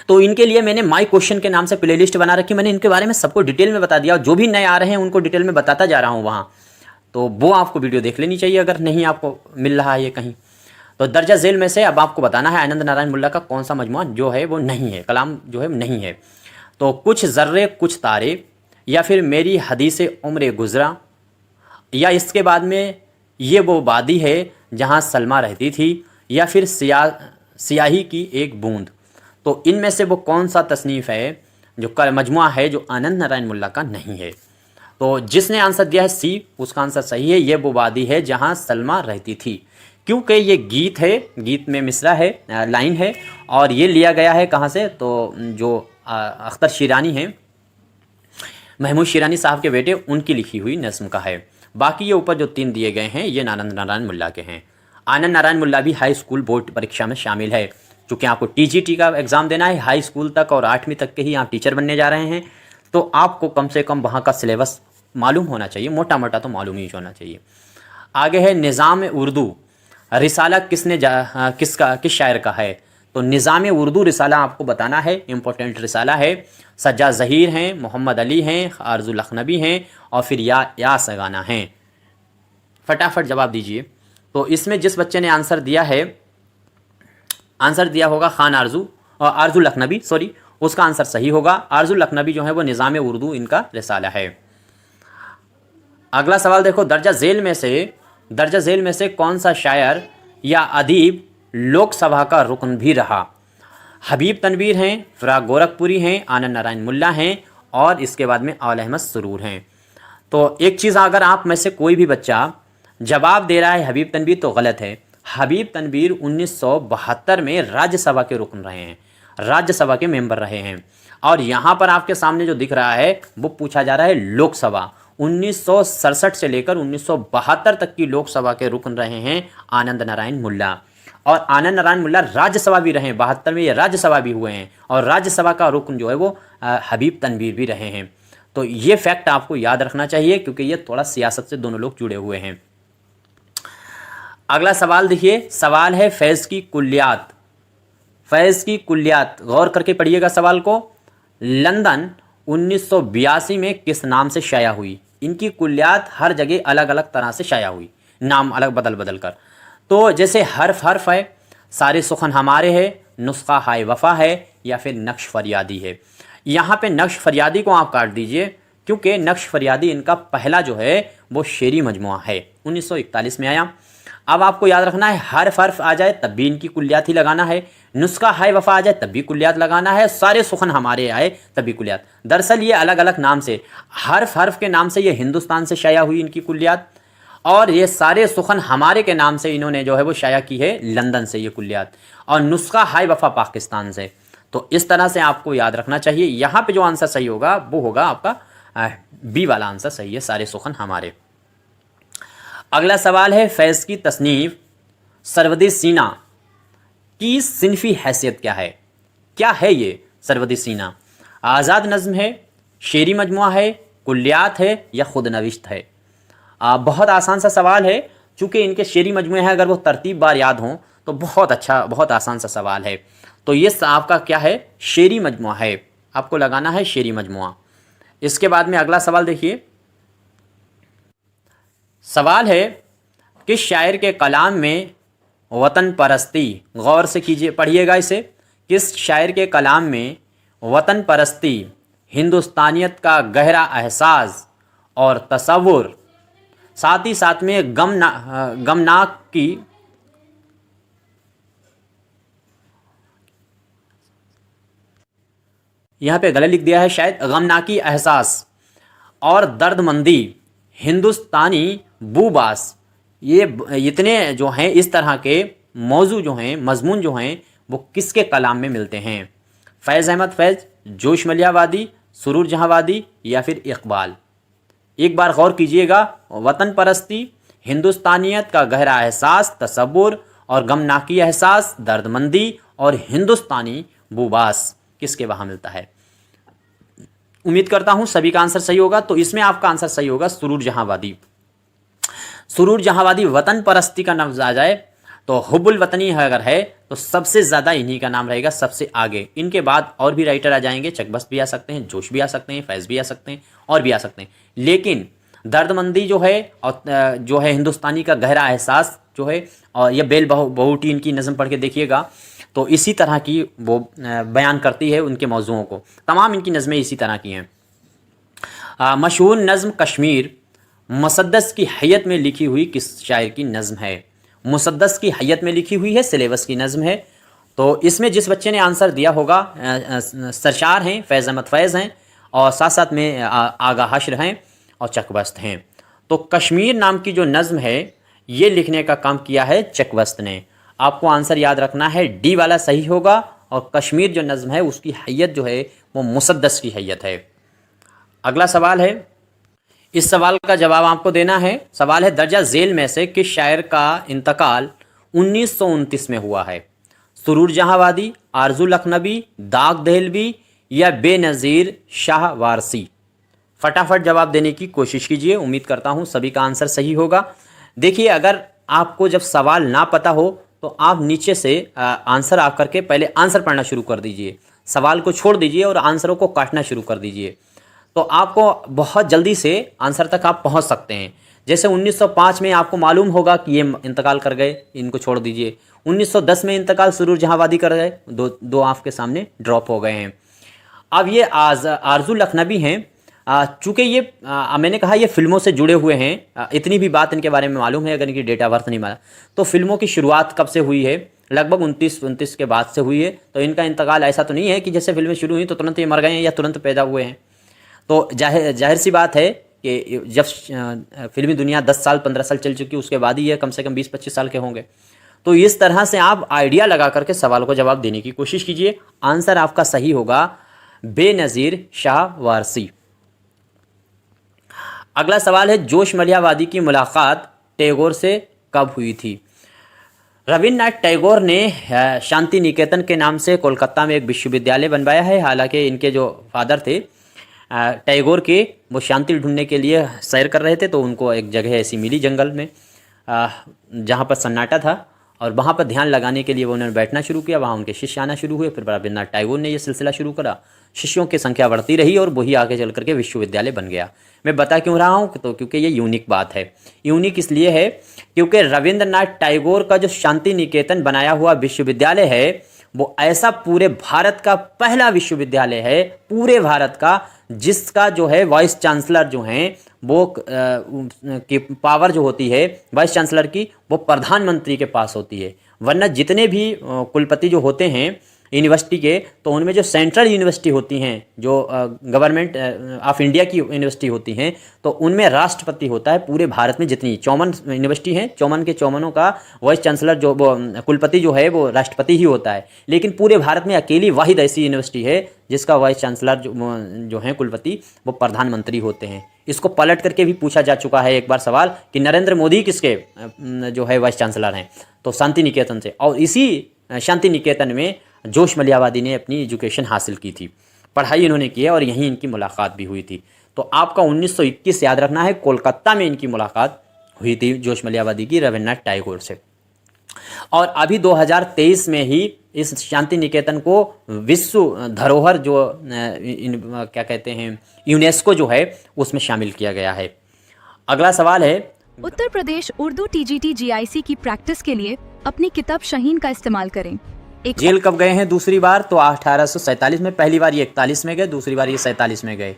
तो इनके लिए मैंने माय क्वेश्चन के नाम से प्लेलिस्ट बना रखी। मैंने इनके बारे में सबको डिटेल में बता दिया, और जो भी नए आ रहे हैं उनको डिटेल में बताता जा रहा हूँ वहाँ। तो वो आपको वीडियो देख लेनी चाहिए अगर नहीं आपको मिल रहा है ये कहीं। तो दर्जा झेल में से अब आपको बताना है आनंद नारायण मुल्ला का कौन सा मजमुआ जो है वो नहीं है, कलाम जो है नहीं है। तो कुछ ज़र्रे कुछ तारे, या फिर मेरी हदीस उम्र गुज़रा, या इसके बाद में ये वो वादी है जहाँ सलमा रहती थी, या फिर सियाही की एक बूंद। तो इनमें से वो कौन सा तसनीफ़ है जो मजमुआ है जो आनंद नारायण मुल्ला का नहीं है? तो जिसने आंसर दिया है सी, उसका आंसर सही है। ये वो वादी है जहाँ सलमा रहती थी, क्योंकि ये गीत है, गीत में मिसरा है, लाइन है, और ये लिया गया है कहाँ से? तो जो अख्तर शिरानी हैं, महमूद शिरानी साहब के बेटे, उनकी लिखी हुई नज़्म का है। बाकी ये ऊपर जो 3 दिए गए हैं ये आनंद नारायण मुल्ला के हैं। आनंद नारायण मुल्ला भी हाई स्कूल बोर्ड परीक्षा में शामिल है, चूँकि आपको टीजीटी का एग्ज़ाम देना है, हाई स्कूल तक और 8वीं तक के ही आप टीचर बनने जा रहे हैं, तो आपको कम से कम वहाँ का सिलेबस मालूम होना चाहिए, मोटा मोटा तो मालूम ही होना चाहिए। आगे है निज़ाम उर्दू रिसाला किस शायर का है? तो निज़ाम उर्दू रिसाला आपको बताना है, इम्पोर्टेंट रिसाला है। सज्जा ज़हीर हैं, मोहम्मद अली हैं, आरज़ू लखनवी हैं, और फिर या सगाना हैं। फटाफट जवाब दीजिए। तो इसमें जिस बच्चे ने आंसर दिया होगा खान आरज़ू लखनवी, सॉरी, उसका आंसर सही होगा। आरज़ू लखनवी जो है वो निज़ाम उर्दू इनका रिसाला है। अगला सवाल देखो, दर्जा झेल में से कौन सा शायर या अदीब लोकसभा का रुकन भी रहा? हबीब तनवीर हैं, फ़िराक गोरखपुरी हैं, आनंद नारायण मुल्ला हैं, और इसके बाद में औल अहमद सुरूर हैं। तो एक चीज़, अगर आप में से कोई भी बच्चा जवाब दे रहा है हबीब तनवीर, तो गलत है। हबीब तनवीर 1972 में राज्यसभा के रुकन रहे हैं, राज्यसभा के मेंबर रहे हैं। और यहाँ पर आपके सामने जो दिख रहा है वो पूछा जा रहा है लोकसभा। 1967 से लेकर 1972 तक की लोकसभा के रुकन रहे हैं आनंद नारायण मुल्ला। और आनंद नारायण मुल्ला राज्यसभा भी रहे हैं, 72 में ये राज्यसभा भी हुए हैं, और राज्यसभा का रुकन जो है वो हबीब तनवीर भी रहे हैं। तो ये फैक्ट आपको याद रखना चाहिए, क्योंकि ये थोड़ा सियासत से दोनों लोग जुड़े हुए हैं। अगला सवाल देखिए, सवाल है फैज़ की कुल्लियात। फैज़ की कुल्लियात, गौर करके पढ़िएगा सवाल को। लंदन 1982 में किस नाम से शाया हुई? इनकी कुल्लियात हर जगह अलग अलग तरह से शाया हुई, नाम अलग बदल कर। तो जैसे हर्फ है, सारे सुखन हमारे है, नुस्खा हाय वफ़ा है, या फिर नक्श फरियादी है। यहाँ पे नक्श फरियादी को आप काट दीजिए, क्योंकि नक्श फरियादी इनका पहला जो है वो शेरी मजमुआ है, 1941 में आया। अब आपको याद रखना है, हर्फ आ जाए तब भी इनकी कुल्लियात ही लगाना है, नुस्खा हाय वफ़ा आ जाए तब भी कुल्लियात लगाना है, सारे सुखन हमारे आए तब भी कुल्लियात। दरअसल ये अलग अलग नाम से, हर्फ के नाम से ये हिंदुस्तान से शाया हुई इनकी कुल्लियात, और ये सारे सुखन हमारे के नाम से इन्होंने जो है वो शाया की है लंदन से ये कुल्लियात, और नुस्खा हाय वफ़ा पाकिस्तान से। तो इस तरह से आपको याद रखना चाहिए। यहाँ पे जो आंसर सही होगा वो होगा आपका बी वाला आंसर सही है, सारे सुखन हमारे। अगला सवाल है, फैज़ की तसनीफ़ सरवदी सीना की सिनफी हैसियत क्या है ये सरवदी सीना? आज़ाद नज़्म है, शेरी मजमुआ है, कुल्लियात है, या खुद नविश्त है? बहुत आसान सा सवाल है, चूँकि इनके शेरी मजमुए हैं, अगर वो तरतीब बार याद हों तो बहुत अच्छा, बहुत आसान सा सवाल है। तो ये आपका क्या है? शेरी मजमुआ है, आपको लगाना है शेरी मजमुआ। इसके बाद में अगला सवाल देखिए, सवाल है कि शायर के कलाम में वतन परस्ती, गौर से कीजिए, पढ़िएगा इसे। किस शायर के कलाम में वतन परस्ती, हिंदुस्तानियत का गहरा एहसास और तसव्वुर, साथ ही साथ में गमनाक की यहाँ पे गलत लिख दिया है शायद, गमनाकी एहसास और दर्दमंदी, हिंदुस्तानी बूबास, ये इतने जो हैं इस तरह के मौजू जो हैं, मजमून जो हैं, वो किसके कलाम में मिलते हैं? फैज़ अहमद फैज़, जोश मलिया वादी, सुरूर जहाँ वादी, या फिर इकबाल? एक बार गौर कीजिएगा, वतन परस्ती, हिंदुस्तानियत का गहरा एहसास, तसव्वुर और गमनाकी एहसास, दर्दमंदी और हिंदुस्तानी बुबास किसके वहाँ मिलता है? उम्मीद करता हूँ सभी का आंसर सही होगा। तो इसमें आपका आंसर सही होगा सुरूर जहाँवादी। सुरूर जहाँवादी वतन परस्ती का लफ्ज़ आ जाए तो हुब्बुल वतनी अगर है तो सबसे ज़्यादा इन्हीं का नाम रहेगा सबसे आगे। इनके बाद और भी राइटर आ जाएंगे, चकबस्त भी आ सकते हैं, जोश भी आ सकते हैं, फैज़ भी आ सकते हैं और भी आ सकते हैं। लेकिन दर्दमंदी जो है और जो है हिंदुस्तानी का गहरा एहसास जो है, और यह बेल बहुटी इनकी नज़म पढ़ के देखिएगा तो इसी तरह की वो बयान करती है उनके मौज़ूओं को। तमाम इनकी नज़में इसी तरह की हैं। मशहूर नज़म कश्मीर मुसद्दस की हैयत में लिखी हुई किस शायर की नज़म है? मुसद्दस की हैयत में लिखी हुई है, सिलेबस की नज़म है। तो इसमें जिस बच्चे ने आंसर दिया होगा सरशार हैं, फैज़ अहमद फैज़ हैं और साथ साथ में आगा हश्र हैं और चकबस्त हैं। तो कश्मीर नाम की जो नज़म है ये लिखने का काम किया है चकबस्त ने। आपको आंसर याद रखना है, डी वाला सही होगा और कश्मीर जो नज़म है उसकी हैयत जो है वो मुसद्दस की हैयत है। अगला सवाल है, इस सवाल का जवाब आपको देना है। सवाल है, दर्जा झेल में से किस शायर का इंतकाल 1929 में हुआ है? सुरूर जहाँवादी, आरजू लखनवी, दाग दहलवी या बेनज़ीर शाह वारसी? फटाफट जवाब देने की कोशिश कीजिए। उम्मीद करता हूँ सभी का आंसर सही होगा। देखिए, अगर आपको जब सवाल ना पता हो तो आप नीचे से आंसर आप करके पहले आंसर पढ़ना शुरू कर दीजिए, सवाल को छोड़ दीजिए और आंसरों को काटना शुरू कर दीजिए। तो आपको बहुत जल्दी से आंसर तक आप पहुंच सकते हैं। जैसे 1905 में आपको मालूम होगा कि ये इंतकाल कर गए, इनको छोड़ दीजिए। 1910 में इंतकाल सुरूर जहाँवादी कर गए, दो आपके सामने ड्रॉप हो गए हैं। अब ये आरजू लखनवी हैं। चूँकि ये मैंने कहा ये फिल्मों से जुड़े हुए हैं, इतनी भी बात इनके बारे में मालूम है। अगर इनकी डेट ऑफ बर्थ नहीं माना तो फिल्मों की शुरुआत कब से हुई है? लगभग 29 के बाद से हुई है। तो इनका इंतकाल ऐसा तो नहीं है कि जैसे फिल्में शुरू हुई तो तुरंत ये मर गए हैं या तुरंत पैदा हुए हैं। तो जाहिर सी बात है कि जब फिल्मी दुनिया 10 साल 15 साल चल चुकी उसके बाद ही ये कम से कम 20-25 साल के होंगे। तो इस तरह से आप आइडिया लगा करके सवाल को जवाब देने की कोशिश कीजिए। आंसर आपका सही होगा बेनज़ीर शाह वारसी। अगला सवाल है, जोश मलियावादी की मुलाकात टैगोर से कब हुई थी? रविन्द्रनाथ टैगोर ने शांति निकेतन के नाम से कोलकाता में एक विश्वविद्यालय बनवाया है। हालांकि इनके जो फादर थे टैगोर के, वो शांति ढूंढने के लिए सैर कर रहे थे तो उनको एक जगह ऐसी मिली जंगल में जहाँ पर सन्नाटा था और वहाँ पर ध्यान लगाने के लिए वो उन्होंने बैठना शुरू किया। वहाँ उनके शिष्य आना शुरू हुए। फिर रविन्द्रनाथ टैगोर ने ये सिलसिला शुरू करा, शिष्यों की संख्या बढ़ती रही और वही आगे चल करके विश्वविद्यालय बन गया। मैं बता क्यों रहा हूँ? तो क्योंकि ये यूनिक बात है। यूनिक इसलिए है क्योंकि रविन्द्रनाथ टैगोर का जो शांति निकेतन बनाया हुआ विश्वविद्यालय है वो ऐसा पूरे भारत का पहला विश्वविद्यालय है, पूरे भारत का, जिसका जो है वाइस चांसलर जो हैं वो की पावर जो होती है वाइस चांसलर की, वो प्रधानमंत्री के पास होती है। वरना जितने भी कुलपति जो होते हैं यूनिवर्सिटी के, तो उनमें जो सेंट्रल यूनिवर्सिटी होती हैं, जो गवर्नमेंट ऑफ इंडिया की यूनिवर्सिटी होती हैं, तो उनमें राष्ट्रपति होता है। पूरे भारत में जितनी 54 यूनिवर्सिटी हैं, 54 के 54 का वाइस चांसलर जो वो कुलपति जो है वो राष्ट्रपति ही होता है। लेकिन पूरे भारत में अकेली वाहिद ऐसी यूनिवर्सिटी है जिसका वाइस चांसलर जो हैं कुलपति, वो प्रधानमंत्री होते हैं। इसको पलट करके भी पूछा जा चुका है एक बार सवाल कि नरेंद्र मोदी किसके जो है वाइस चांसलर हैं, तो शांति निकेतन से। और इसी शांति निकेतन में जोश मलियावादी ने अपनी एजुकेशन हासिल की थी, पढ़ाई इन्होंने की है और यहीं इनकी मुलाकात भी हुई थी। तो आपका 1921 याद रखना है, कोलकाता में इनकी मुलाकात हुई थी जोश मलियावादी की रविन्द्रनाथ टैगोर से। और अभी 2023 में ही इस शांति निकेतन को विश्व धरोहर जो क्या कहते हैं यूनेस्को जो है उसमें शामिल किया गया है। अगला सवाल है, उत्तर प्रदेश उर्दू TGT GIC की प्रैक्टिस के लिए अपनी किताब शाहीन का इस्तेमाल करें। जेल कब गए हैं दूसरी बार? तो 1847 में। पहली बार ये 41 में गए, दूसरी बार ये 47 में गए।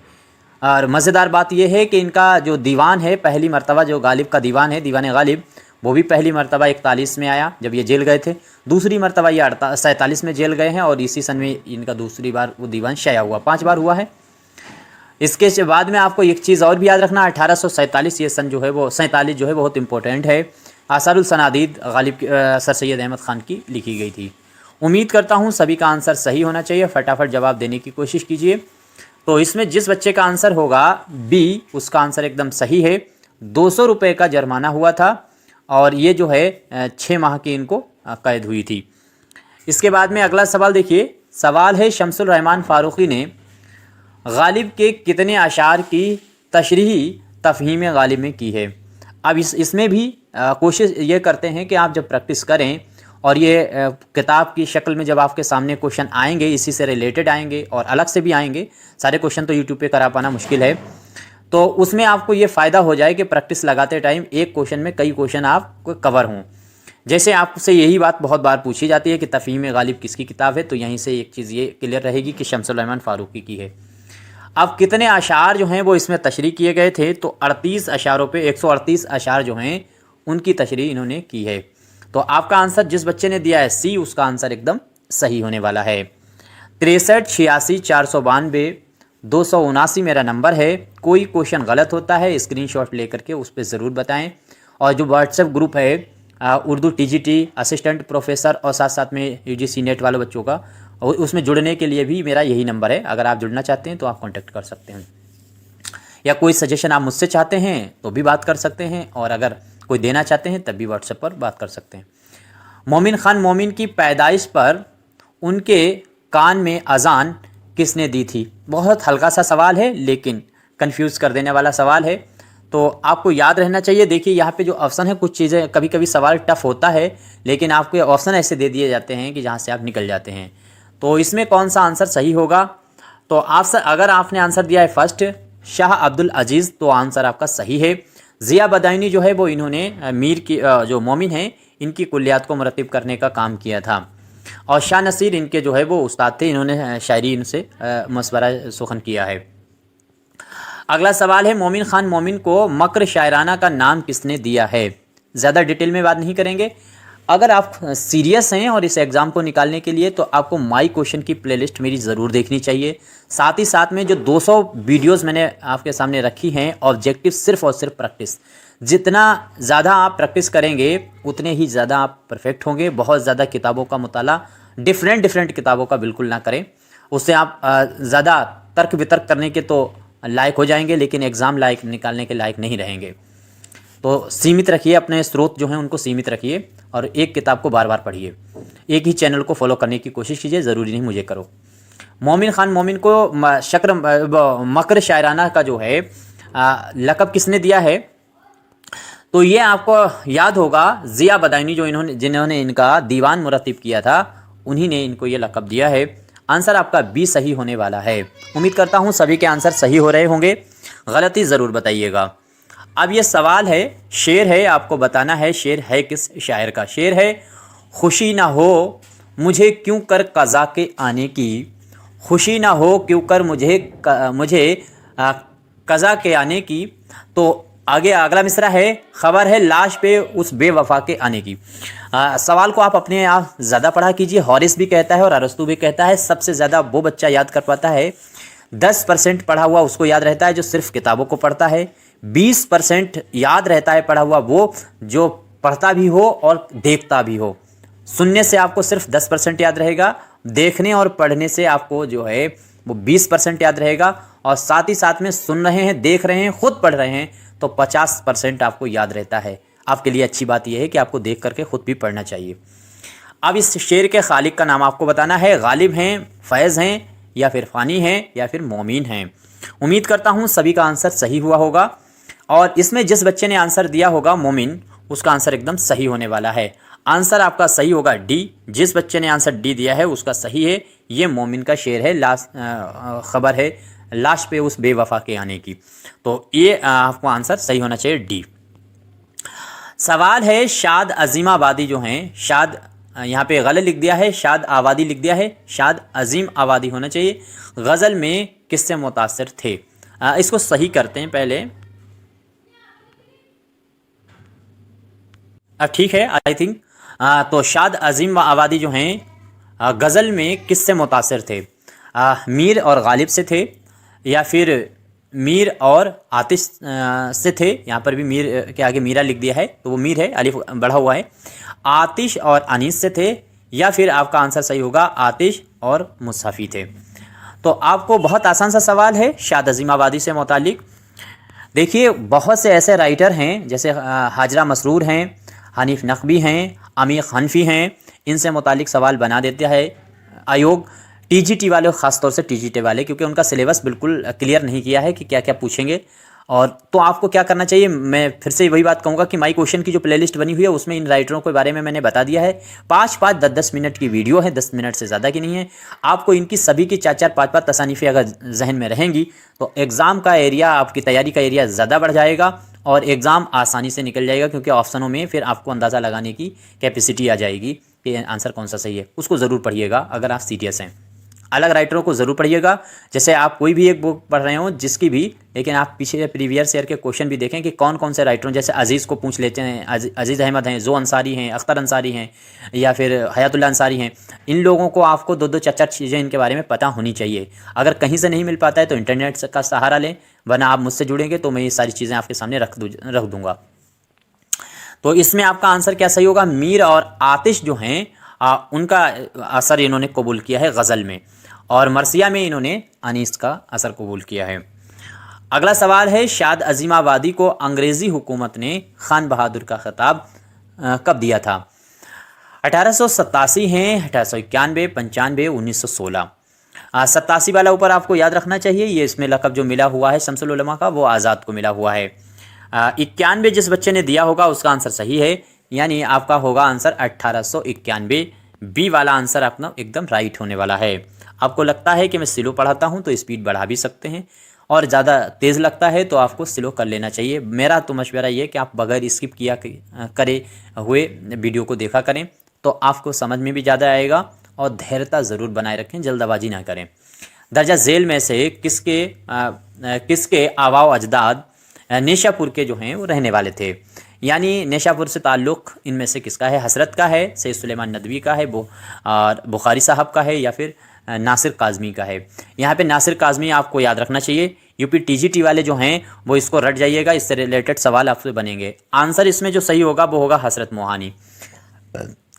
और मज़ेदार बात यह है कि इनका जो दीवान है, पहली मर्तबा जो गालिब का दीवान है, दीवान गालिब, वो भी पहली मर्तबा 41 में आया जब ये जेल गए थे। दूसरी मर्तबा ये 47 में जेल गए हैं और इसी सन में इनका दूसरी बार वो दीवान शाया हुआ। 5 बार हुआ है। इसके बाद में आपको एक चीज़ और भी याद रखना, 1847 ये सन जो है वो 47 जो है बहुत इंपॉर्टेंट है। आसारुल सनादीद गालिब सर सैयद अहमद ख़ान की लिखी गई थी। उम्मीद करता हूँ सभी का आंसर सही होना चाहिए। फटाफट जवाब देने की कोशिश कीजिए। तो इसमें जिस बच्चे का आंसर होगा बी, उसका आंसर एकदम सही है। 200 रुपये का जुर्माना हुआ था और ये जो है 6 माह की इनको कैद हुई थी। इसके बाद में अगला सवाल देखिए, सवाल है शमसुल रहमान फ़ारूक़ी ने गालिब के कितने अशार की तशरीही तफ़हीम गालिब में की है। अब इसमें भी कोशिश ये करते हैं कि आप जब प्रैक्टिस करें और ये किताब की शक्ल में जब आपके सामने क्वेश्चन आएंगे, इसी से रिलेटेड आएंगे और अलग से भी आएंगे, सारे क्वेश्चन तो यूट्यूब पे करा पाना मुश्किल है, तो उसमें आपको ये फ़ायदा हो जाए कि प्रैक्टिस लगाते टाइम एक क्वेश्चन में कई क्वेश्चन आपको कवर हों। जैसे आपसे यही बात बहुत बार पूछी जाती है कि तफ़हीम गालिब किसकी किताब है, तो यहीं से एक चीज़ ये क्लियर रहेगी कि शमसुल रहमान फ़ारूक़ी की है। अब कितने अशार जो हैं वो इसमें तशरीह किए गए थे, तो 38 अशारों पे 138 अशार जो हैं उनकी तशरीह इन्होंने की है। तो आपका आंसर जिस बच्चे ने दिया है सी, उसका आंसर एकदम सही होने वाला है। 63 86 492 279 मेरा नंबर है। कोई क्वेश्चन गलत होता है स्क्रीनशॉट लेकर के उस पर ज़रूर बताएं। और जो व्हाट्सएप ग्रुप है उर्दू टीजीटी असिस्टेंट प्रोफेसर और साथ साथ में यूजीसी नेट वाले बच्चों का, उसमें जुड़ने के लिए भी मेरा यही नंबर है। अगर आप जुड़ना चाहते हैं तो आप कांटेक्ट कर सकते हैं, या कोई सजेशन आप मुझसे चाहते हैं तो भी बात कर सकते हैं, और अगर कोई देना चाहते हैं तब भी व्हाट्सएप पर बात कर सकते हैं। मोमिन खान मोमिन की पैदाइश पर उनके कान में अजान किसने दी थी। बहुत हल्का सा सवाल है लेकिन कंफ्यूज कर देने वाला सवाल है, तो आपको याद रहना चाहिए। देखिए यहाँ पे जो ऑप्शन है, कुछ चीज़ें कभी कभी सवाल टफ होता है लेकिन आपको ऑप्शन ऐसे दे दिए जाते हैं कि जहाँ से आप निकल जाते हैं। तो इसमें कौन सा आंसर सही होगा, तो अगर आपने आंसर दिया है फर्स्ट शाह अब्दुल अजीज़, तो आंसर आपका सही है। ज़िया बदायूनी जो है वो इन्होंने मीर की जो मोमिन हैं इनकी कुल्लियात को मुरतब करने का काम किया था, और शाह नसीर इनके जो है वो उस्ताद थे, इन्होंने शायरी इनसे मशवरा सुखन किया है। अगला सवाल है मोमिन खान मोमिन को मकर शायराना का नाम किसने दिया है। ज़्यादा डिटेल में बात नहीं करेंगे। अगर आप सीरियस हैं और इस एग्ज़ाम को निकालने के लिए, तो आपको माई क्वेश्चन की प्लेलिस्ट मेरी ज़रूर देखनी चाहिए। साथ ही साथ में जो 200 वीडियोस मैंने आपके सामने रखी हैं, ऑब्जेक्टिव सिर्फ़ और सिर्फ प्रैक्टिस। जितना ज़्यादा आप प्रैक्टिस करेंगे उतने ही ज़्यादा आप परफेक्ट होंगे। बहुत ज़्यादा किताबों का मुताला, डिफरेंट किताबों का बिल्कुल ना करें, उससे आप ज़्यादा तर्क वितर्क करने के तो लायक हो जाएंगे लेकिन एग्ज़ाम लायक निकालने के लायक नहीं रहेंगे। तो सीमित रखिए, अपने स्रोत जो हैं उनको सीमित रखिए और एक किताब को बार बार पढ़िए। एक ही चैनल को फॉलो करने की कोशिश कीजिए, ज़रूरी नहीं मुझे करो। मोमिन खान मोमिन को मकर शायराना का जो है लक़ब किसने दिया है, तो ये आपको याद होगा ज़िया बदायूनी जिन्होंने इनका दीवान मुरतब किया था, उन्हीं ने इनको ये लक़ब दिया है। आंसर आपका बी सही होने वाला है। उम्मीद करता हूँ सभी के आंसर सही हो रहे होंगे, गलती ज़रूर बताइएगा। अब ये सवाल है, शेर है, आपको बताना है शेर है किस शायर का। शेर है, खुशी ना हो मुझे क्यों कर कज़ा के आने की, खुशी ना हो क्यों कर मुझे कज़ा के आने की। तो आगे अगला मिसरा है, खबर है लाश पे उस बेवफा के आने की। सवाल को आप अपने आप ज़्यादा पढ़ा कीजिए। हॉरिस भी कहता है और अरस्तू भी कहता है सबसे ज़्यादा वो बच्चा याद कर पाता है, 10% पढ़ा हुआ उसको याद रहता है जो सिर्फ किताबों को पढ़ता है। 20% याद रहता है पढ़ा हुआ वो जो पढ़ता भी हो और देखता भी हो। सुनने से आपको सिर्फ 10% याद रहेगा, देखने और पढ़ने से आपको जो है वो 20% याद रहेगा, और साथ ही साथ में सुन रहे हैं, देख रहे हैं, खुद पढ़ रहे हैं तो 50% आपको याद रहता है। आपके लिए अच्छी बात यह है कि आपको देख करके खुद भी पढ़ना चाहिए। अब इस शेर के खालिक का नाम आपको बताना है। गालिब हैं, फैज़ हैं, या फिर फ़ानी हैं, या फिर मोमिन हैं। उम्मीद करता हूँ सभी का आंसर सही हुआ होगा, और इसमें जिस बच्चे ने आंसर दिया होगा मोमिन, उसका आंसर एकदम सही होने वाला है। आंसर आपका सही होगा डी। जिस बच्चे ने आंसर डी दिया है उसका सही है। ये मोमिन का शेर है, खबर है लाश पे उस बेवफा के आने की। तो ये आपको आंसर सही होना चाहिए डी। सवाल है, शाद अजीम आबादी जो हैं, शाद यहाँ पे गलत लिख दिया है, शाद आबादी लिख दिया है, शाद अजीम आबादी होना चाहिए। गज़ल में किससे मुतासिर थे, इसको सही करते हैं पहले। ठीक है, आई थिंक तो शाद अजीम आबादी जो हैं गज़ल में किससे मुतासिर थे, मीर और गालिब से थे, या फिर मीर और आतिश से थे। यहाँ पर भी मीर के आगे मीरा लिख दिया है तो वो मीर है, अलिफ बढ़ा हुआ है। आतिश और अनीस से थे, या फिर आपका आंसर सही होगा आतिश और मुसहफ़ी थे। तो आपको बहुत आसान सा सवाल है शाद अजीम आबादी से मुतालिक। देखिए बहुत से ऐसे राइटर हैं जैसे हाजरा मसरूर हैं, हनीफ नकवी हैं, अमीर हनफी हैं, इनसे मुतालिक सवाल बना देता है आयोग। टीजीटी वाले, ख़ासतौर से टीजीटी वाले, क्योंकि उनका सिलेबस बिल्कुल क्लियर नहीं किया है कि क्या क्या पूछेंगे। और तो आपको क्या करना चाहिए, मैं फिर से वही बात कहूँगा कि माई क्वेश्चन की जो प्लेलिस्ट बनी हुई है उसमें इन राइटरों के बारे में मैंने बता दिया है। 5-5, 10-10 मिनट की वीडियो है, 10 मिनट से ज़्यादा की नहीं है। आपको इनकी सभी की 4-4, 5-5 तसानीफ़ें अगर जहन में रहेंगी तो एग्ज़ाम का एरिया, आपकी तैयारी का एरिया ज़्यादा बढ़ जाएगा और एग्ज़ाम आसानी से निकल जाएगा, क्योंकि ऑप्शनों में फिर आपको अंदाज़ा लगाने की कैपेसिटी आ जाएगी कि आंसर कौन सा सही है। उसको ज़रूर पढ़िएगा अगर आप सीरियस हैं। अलग राइटरों को ज़रूर पढ़िएगा। जैसे आप कोई भी एक बुक पढ़ रहे हो जिसकी भी, लेकिन आप पीछे प्रीवियस ईयर के क्वेश्चन भी देखें कि कौन कौन से राइटरों, जैसे अजीज़ को पूछ लेते हैं, अजीज़ अहमद हैं, जो अंसारी हैं, अख्तर अंसारी हैं, या फिर हयातुल्लाह अंसारी हैं। इन लोगों को आपको 2-2, 4-4 चीज़ें इनके बारे में पता होनी चाहिए। अगर कहीं से नहीं मिल पाता है तो इंटरनेट का सहारा लें, वरना आप मुझसे जुड़ेंगे तो मैं ये सारी चीज़ें आपके सामने रख दूँगा। तो इसमें आपका आंसर क्या सही होगा? मीर और आतिश जो हैं उनका असर इन्होंने कबूल किया है गज़ल में, और मरसिया में इन्होंने अनीस का असर कबूल किया है। अगला सवाल है, शाद अजीमाबादी को अंग्रेज़ी हुकूमत ने खान बहादुर का खिताब कब दिया था? 1887 है, 1891, 95, 1916। 87 वाला ऊपर आपको याद रखना चाहिए, ये इसमें लक़ब जो मिला हुआ है शम्सुल उलमा का वो आज़ाद को मिला हुआ है। 91 जिस बच्चे ने दिया होगा उसका आंसर सही है, यानी आपका होगा आंसर 1891। बी वाला आंसर अपना एकदम राइट होने वाला है। आपको लगता है कि मैं स्लो पढ़ाता हूं तो स्पीड बढ़ा भी सकते हैं, और ज़्यादा तेज़ लगता है तो आपको स्लो कर लेना चाहिए। मेरा तो मशवरा ये कि आप बगैर स्किप किया करे हुए वीडियो को देखा करें, तो आपको समझ में भी ज़्यादा आएगा। और धैर्यता ज़रूर बनाए रखें, जल्दबाजी ना करें। दर्जा झेल में से किसके आबाओ अजदाद नेशापुर के जो हैं वो रहने वाले थे? यानी नेशापुर से ताल्लुक़ इनमें से किसका है? हसरत का है, सैयद सुलेमान नदवी का है, और बुखारी साहब का है, या फिर नासिर काज़मी का है? यहाँ पे नासिर काज़मी आपको याद रखना चाहिए। यूपी टीजीटी वाले जो हैं वो इसको रट जाइएगा, इससे रिलेटेड सवाल आपसे बनेंगे। आंसर इसमें जो सही होगा वो होगा हसरत मोहानी।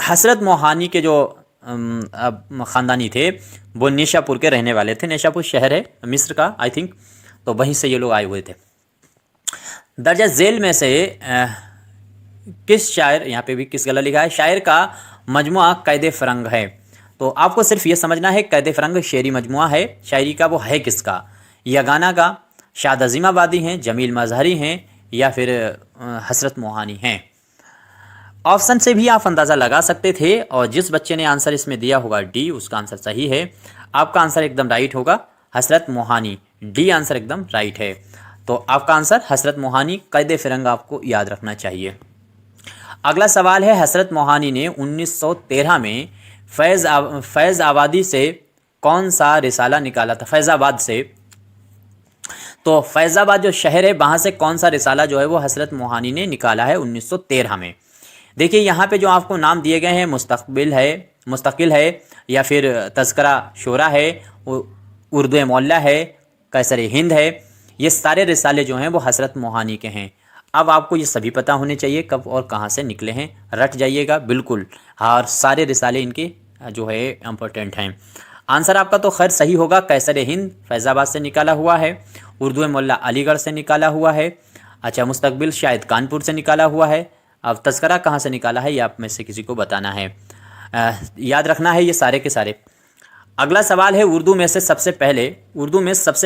हसरत मोहानी के जो ख़ानदानी थे वो नेशापुर के रहने वाले थे। नेशापुर शहर है मिस्र का, आई थिंक, तो वहीं से ये लोग आए हुए थे। दर्जा झेल में से किस शायर, यहाँ पे भी किस गला लिखा है, शायर का मजमुआ कैद फ़रंग है? तो आपको सिर्फ ये समझना है कैद फ़रंग शेरी मजमुआ है, शायरी का वो है किसका? यगाना का, शाद अजीमाबादी हैं, जमील मजहरी हैं, या फिर हसरत मोहानी हैं? ऑप्शन से भी आप अंदाज़ा लगा सकते थे, और जिस बच्चे ने आंसर इसमें दिया होगा डी, उसका आंसर सही है। आपका आंसर एकदम राइट होगा, हसरत मोहानी। डी आंसर एकदम राइट है। तो आपका आंसर हसरत मोहानी कैद फ़रंग आपको याद रखना चाहिए। अगला सवाल है, हसरत मोहानी ने 1913 में फैज़ आबादी से कौन सा रिसाला निकाला था? फैज़ाबाद से। तो फैज़ाबाद जो शहर है वहाँ से कौन सा रिसाला जो है वो हसरत मोहानी ने निकाला है 1913 में? देखिए यहाँ पे जो आपको नाम दिए गए हैं, मुस्तकिल है, या फिर तज़किरा शोरा है, उर्दू मौला है, कैसर हिंद है। ये सारे रिसाले जो हैं वो हसरत मोहानी के हैं। अब आपको ये सभी पता होने चाहिए कब और कहाँ से निकले हैं, रट जाइएगा बिल्कुल। और सारे रिसाले इनके जो है इम्पोर्टेंट हैं। आंसर आपका तो खैर सही होगा, कैसर हिंद फैज़ाबाद से निकाला हुआ है, उर्दू मौला अलीगढ़ से निकाला हुआ है। अच्छा, मुस्तकबिल शायद कानपुर से निकाला हुआ है। अब तज़किरा कहाँ से निकाला है ये आप में से किसी को बताना है, याद रखना है ये सारे के सारे। अगला सवाल है, उर्दू में सबसे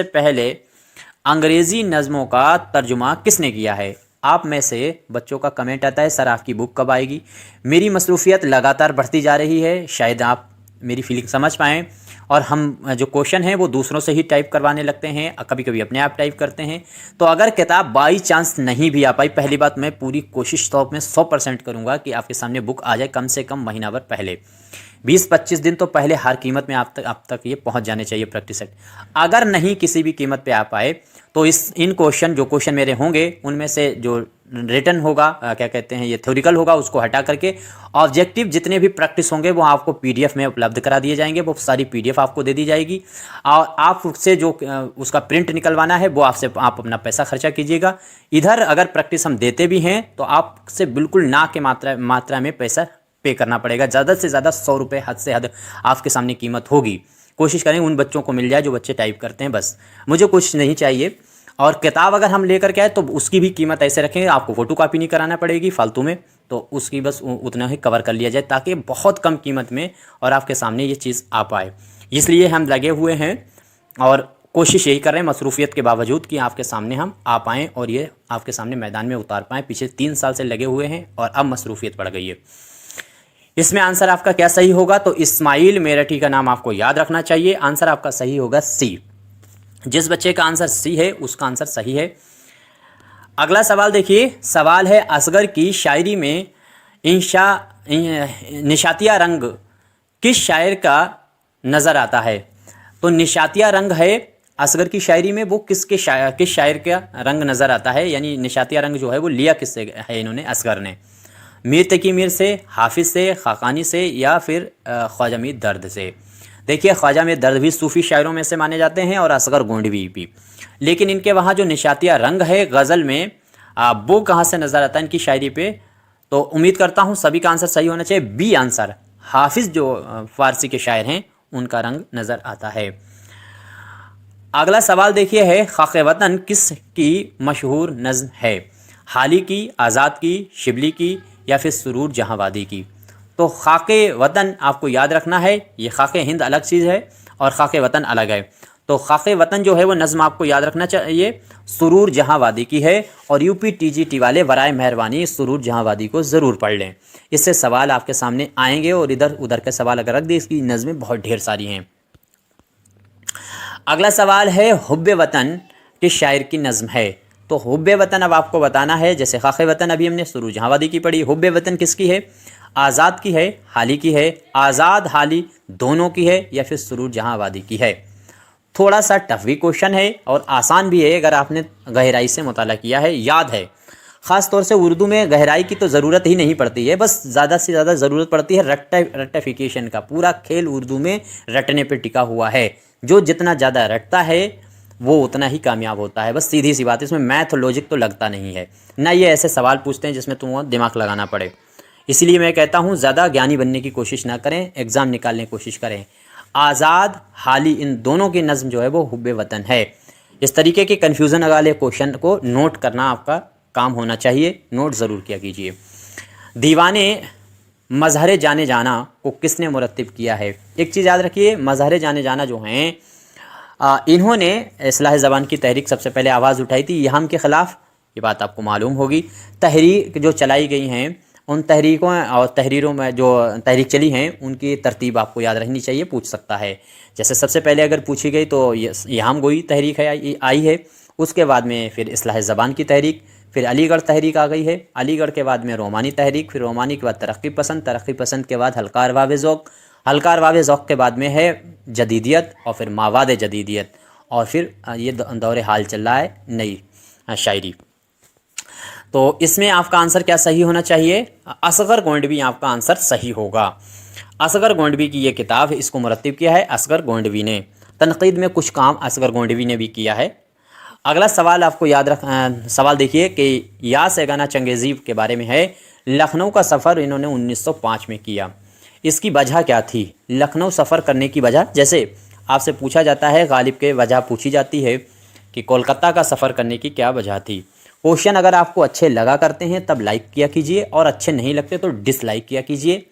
पहले अंग्रेज़ी नज़मों का तर्जुमा किसने किया है? आप में से बच्चों का कमेंट आता है, सर आपकी बुक कब आएगी? मेरी मसरूफ़ियत लगातार बढ़ती जा रही है, शायद आप मेरी फीलिंग समझ पाएँ। और हम जो क्वेश्चन हैं वो दूसरों से ही टाइप करवाने लगते हैं, कभी कभी अपने आप टाइप करते हैं। तो अगर किताब बाई चांस नहीं भी आ पाई, पहली बात मैं पूरी कोशिश तो मैं 100% करूँगा कि आपके सामने बुक आ जाए, कम से कम महीना भर पहले, 20-25 दिन तो पहले हर कीमत में आप तक ये पहुंच जाने चाहिए प्रैक्टिस सेट। अगर नहीं किसी भी कीमत पे आ पाए तो इन क्वेश्चन मेरे होंगे उनमें से जो रिटन होगा, क्या कहते हैं, ये थ्योरिकल होगा, उसको हटा करके ऑब्जेक्टिव जितने भी प्रैक्टिस होंगे वो आपको पीडीएफ में उपलब्ध करा दिए जाएंगे। वो सारी पीडीएफ आपको दे दी जाएगी, और आप उससे जो उसका प्रिंट निकलवाना है वो आप अपना पैसा खर्चा कीजिएगा। इधर अगर प्रैक्टिस हम देते भी हैं तो आपसे बिल्कुल ना के मात्रा में पैसा पे करना पड़ेगा। ज़्यादा से ज़्यादा 100 रुपये हद से हद आपके सामने कीमत होगी। कोशिश करें उन बच्चों को मिल जाए जो बच्चे टाइप करते हैं, बस मुझे कुछ नहीं चाहिए। और किताब अगर हम लेकर के आए तो उसकी भी कीमत ऐसे रखेंगे, आपको फ़ोटो कॉपी नहीं कराना पड़ेगी फालतू में, तो उसकी बस उतना ही कवर कर लिया जाए ताकि बहुत कम कीमत में और आपके सामने ये चीज़ आ पाए। इसलिए हम लगे हुए हैं और कोशिश यही कर रहे हैं मसरूफ़ियत के बावजूद कि आपके सामने हम आ पाएँ और ये आपके सामने मैदान में उतार पाएँ। पिछले 3 साल से लगे हुए हैं और अब मसरूफ़ियत बढ़ गई है। इसमें आंसर आपका क्या सही होगा? तो इस्माइल मेरठी का नाम आपको याद रखना चाहिए। आंसर आपका सही होगा सी। जिस बच्चे का आंसर सी है उसका आंसर सही है। अगला सवाल देखिए, सवाल है असगर की शायरी में निशातिया रंग किस शायर का नज़र आता है? तो निशातिया रंग है असगर की शायरी में, वो किस शायर का रंग नज़र आता है, यानी निशातिया रंग जो है वो लिया किससे है इन्होंने, असगर ने? मीर तकी मीर से, हाफिज़ से, खाकानी से या फिर ख्वाजा मीर दर्द से? देखिए ख्वाजा मीर दर्द भी सूफ़ी शायरों में से माने जाते हैं और असगर गोंडवी भी, लेकिन इनके वहाँ जो निशातिया रंग है गज़ल में वो कहाँ से नज़र आता है इनकी शायरी पे? तो उम्मीद करता हूँ सभी का आंसर सही होना चाहिए। बी आंसर, हाफिज़ जो फ़ारसी के शायर हैं उनका रंग नज़र आता है। अगला सवाल देखिए है, खाक़े वतन किस की मशहूर नज़्म है? हाली की, आज़ाद की, शिबली की या फिर सुरूर जहाँवादी की? तो खाक़े वतन आपको याद रखना है, ये खाक़े हिंद अलग चीज़ है और खाक़े वतन अलग है। तो खाक़े वतन जो है वो नज़्म आपको याद रखना चाहिए, सुरूर जहाँवादी की है। और यूपी टीजीटी वाले बराए मेहरबानी सुरूर जहाँवादी को ज़रूर पढ़ लें, इससे सवाल आपके सामने आएंगे और इधर उधर के सवाल अगर रख दें, इसकी नज़में बहुत ढेर सारी हैं। अगला सवाल है, हुब्बे वतन किस शायर की नज़्म है? तो हुब्बे वतन अब आपको बताना है, जैसे खाक़े वतन अभी हमने सुरूर जहाँवादी की पढ़ी, हुब्बे वतन किसकी है? आज़ाद की है, हाली की है, आज़ाद हाली दोनों की है या फिर सुरूर जहाँवादी की है? थोड़ा सा टफ भी क्वेश्चन है और आसान भी है अगर आपने गहराई से मुताला किया है, याद है। ख़ास तौर से उर्दू में गहराई की तो ज़रूरत ही नहीं पड़ती है, बस ज़्यादा से ज़्यादा ज़रूरत पड़ती है रट्टिफिकेशन का। पूरा खेल उर्दू में रटने पे टिका हुआ है, जो जितना ज़्यादा रटता है वो उतना ही कामयाब होता है। बस सीधी सी बात है, इसमें मैथ लॉजिक तो लगता नहीं है ना, ये ऐसे सवाल पूछते हैं जिसमें तुम दिमाग लगाना पड़े। इसीलिए मैं कहता हूँ ज़्यादा ज्ञानी बनने की कोशिश ना करें, एग्ज़ाम निकालने की कोशिश करें। आज़ाद हाली इन दोनों की नज़्म जो है वो हुब्बे वतन है। इस तरीके के कन्फ्यूज़न वाले क्वेश्चन को नोट करना आपका काम होना चाहिए, नोट ज़रूर किया कीजिए। दीवाने मज़हर जाने जाना को किसने मुरत्तिब किया है? एक चीज़ याद रखिए, मज़हर जाने जाना जो हैं इन्होंने इस्लाह ज़बान की तहरीक सबसे पहले आवाज़ उठाई थी यहम के ख़िलाफ़, ये बात आपको मालूम होगी। तहरीक जो चलाई गई हैं उन तहरीकों और तहरीरों में जो तहरीक चली हैं उनकी तरतीब आपको याद रखनी चाहिए, पूछ सकता है। जैसे सबसे पहले अगर पूछी गई तो यहाम गोई तहरीक है आई है, उसके बाद में फिर इस्लाह ज़बान की तहरीक, फिर अलीगढ़ तहरीक आ गई है, अलीगढ़ के बाद में रोमानी तहरीक, फिर रोमानी के बाद तरक्की पसंद के बाद हल्का अरबाब ज़ौक़, हल्का अरबाब ज़ौक़ के बाद में है जदीदियत और फिर मावाद जदीदियत, और फिर ये दौर हाल चल रहा है नई शायरी। तो इसमें आपका आंसर क्या सही होना चाहिए? असगर गोंडवी आपका आंसर सही होगा। असगर गोंडवी की ये किताब है, इसको मुरत्तिब किया है असगर गोंडवी ने। तनकीद में कुछ काम असगर गोंडवी ने भी किया है। अगला सवाल आपको याद सवाल देखिए कि या सेगाना चंगेज़ी के बारे में है। लखनऊ का सफ़र इन्होंने 1905 में किया, इसकी वजह क्या थी? लखनऊ सफ़र करने की वजह, जैसे आपसे पूछा जाता है गालिब के वजह पूछी जाती है कि कोलकाता का सफ़र करने की क्या वजह थी। क्वेश्चन अगर आपको अच्छे लगा करते हैं तब लाइक किया कीजिए और अच्छे नहीं लगते तो डिसलाइक किया कीजिए।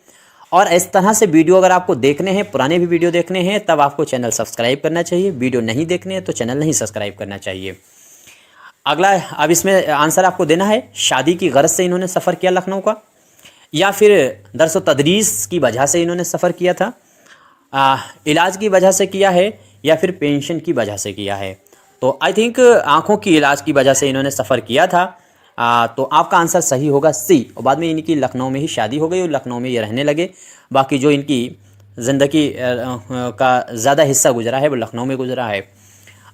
और इस तरह से वीडियो अगर आपको देखने हैं, पुराने भी वीडियो देखने हैं, तब आपको चैनल सब्सक्राइब करना चाहिए। वीडियो नहीं देखने हैं तो चैनल नहीं सब्सक्राइब करना चाहिए। अगला, अब इसमें आंसर आपको देना है, शादी की गरज से इन्होंने सफ़र किया लखनऊ का, या फिर दरस व तदरीस की वजह से इन्होंने सफ़र किया था, इलाज की वजह से किया है, या फिर पेंशन की वजह से किया है। तो आई थिंक आँखों की इलाज की वजह से इन्होंने सफ़र किया था। तो आपका आंसर सही होगा सी। और बाद में इनकी लखनऊ में ही शादी हो गई और लखनऊ में ये रहने लगे। बाकी जो इनकी ज़िंदगी का ज़्यादा हिस्सा गुजरा है वो लखनऊ में गुजरा है।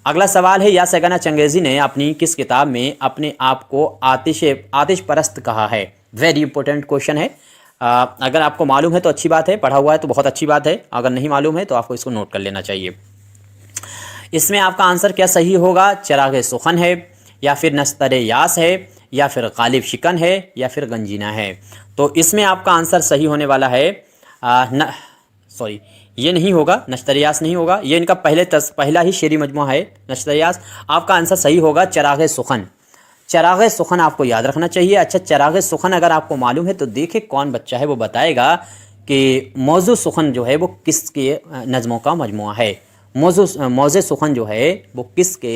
अगला सवाल है, या सेगाना चंगेज़ी ने अपनी किस किताब में अपने आप को आतिश परस्त कहा है? वेरी इंपॉर्टेंट क्वेश्चन है। अगर आपको मालूम है तो अच्छी बात है, पढ़ा हुआ है तो बहुत अच्छी बात है, अगर नहीं मालूम है तो आपको इसको नोट कर लेना चाहिए। इसमें आपका आंसर क्या सही होगा? चराग़ सुखन है, या फिर नस्तर यास है, या फिर गालिब शिकन है, या फिर गंजीना है। तो इसमें आपका आंसर सही होने वाला है ये नहीं होगा, नश्तरियास नहीं होगा, ये इनका पहला ही शेरी मजमूआ है नश्तरियास। आपका आंसर सही होगा चिराग सुखन। चिराग सुखन आपको याद रखना चाहिए। अच्छा, चिराग सुखन अगर आपको मालूम है तो देखिए कौन बच्चा है वो बताएगा कि मौजू सुखन जो है वो किसके नज़मों का मजमूआ है। मौजे सुखन जो है वो किसके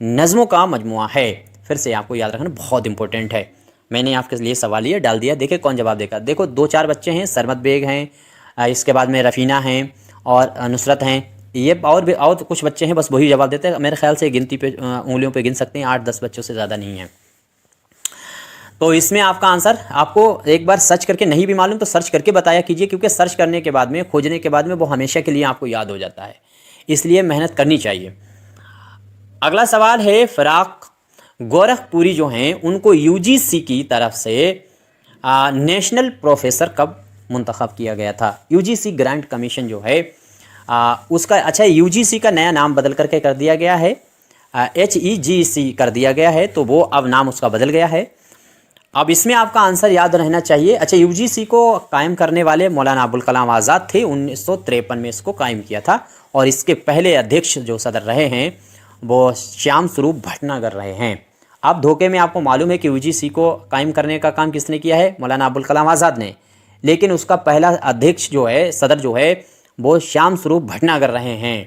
नज़मों का मजमूआ है। फिर से आपको याद रखना बहुत इंपॉर्टेंट है। मैंने आपके लिए सवाल ये डाल दिया, देखिए कौन जवाब देगा। देखो 2-4 बच्चे हैं, सरमत बेग हैं, इसके बाद में रफ़ीना हैं और नुसरत हैं, ये और कुछ बच्चे हैं, बस वही जवाब देते हैं। मेरे ख्याल से गिनती पे उंगलियों पे गिन सकते हैं, 8-10 बच्चों से ज़्यादा नहीं है। तो इसमें आपका आंसर आपको एक बार सर्च करके, नहीं भी मालूम तो सर्च करके बताया कीजिए, क्योंकि सर्च करने के बाद में, खोजने के बाद में वो हमेशा के लिए आपको याद हो जाता है, इसलिए मेहनत करनी चाहिए। अगला सवाल है, फ़राक गोरखपुरी जो हैं उनको यूजीसी की तरफ से नेशनल प्रोफेसर कब मुंतखब किया गया था। यूजीसी ग्रांट कमीशन जो है उसका, अच्छा यूजीसी का नया नाम बदल करके कर दिया गया है, HEGC कर दिया गया है, तो वो अब नाम उसका बदल गया है। अब इसमें आपका आंसर याद रहना चाहिए। अच्छा, यूजीसी को कायम करने वाले मौलाना अबुल कलाम आज़ाद थे, 1953 में इसको कायम किया था, और इसके पहले अध्यक्ष जो सदर रहे हैं वो श्याम स्वरूप भटनागर रहे हैं। अब धोखे में आपको मालूम है कि यूजीसी को कायम करने का काम किसने किया है, मौलाना अबुल कलाम आज़ाद ने, लेकिन उसका पहला अध्यक्ष जो है, सदर जो है, वो श्याम स्वरूप भटनागर रहे हैं।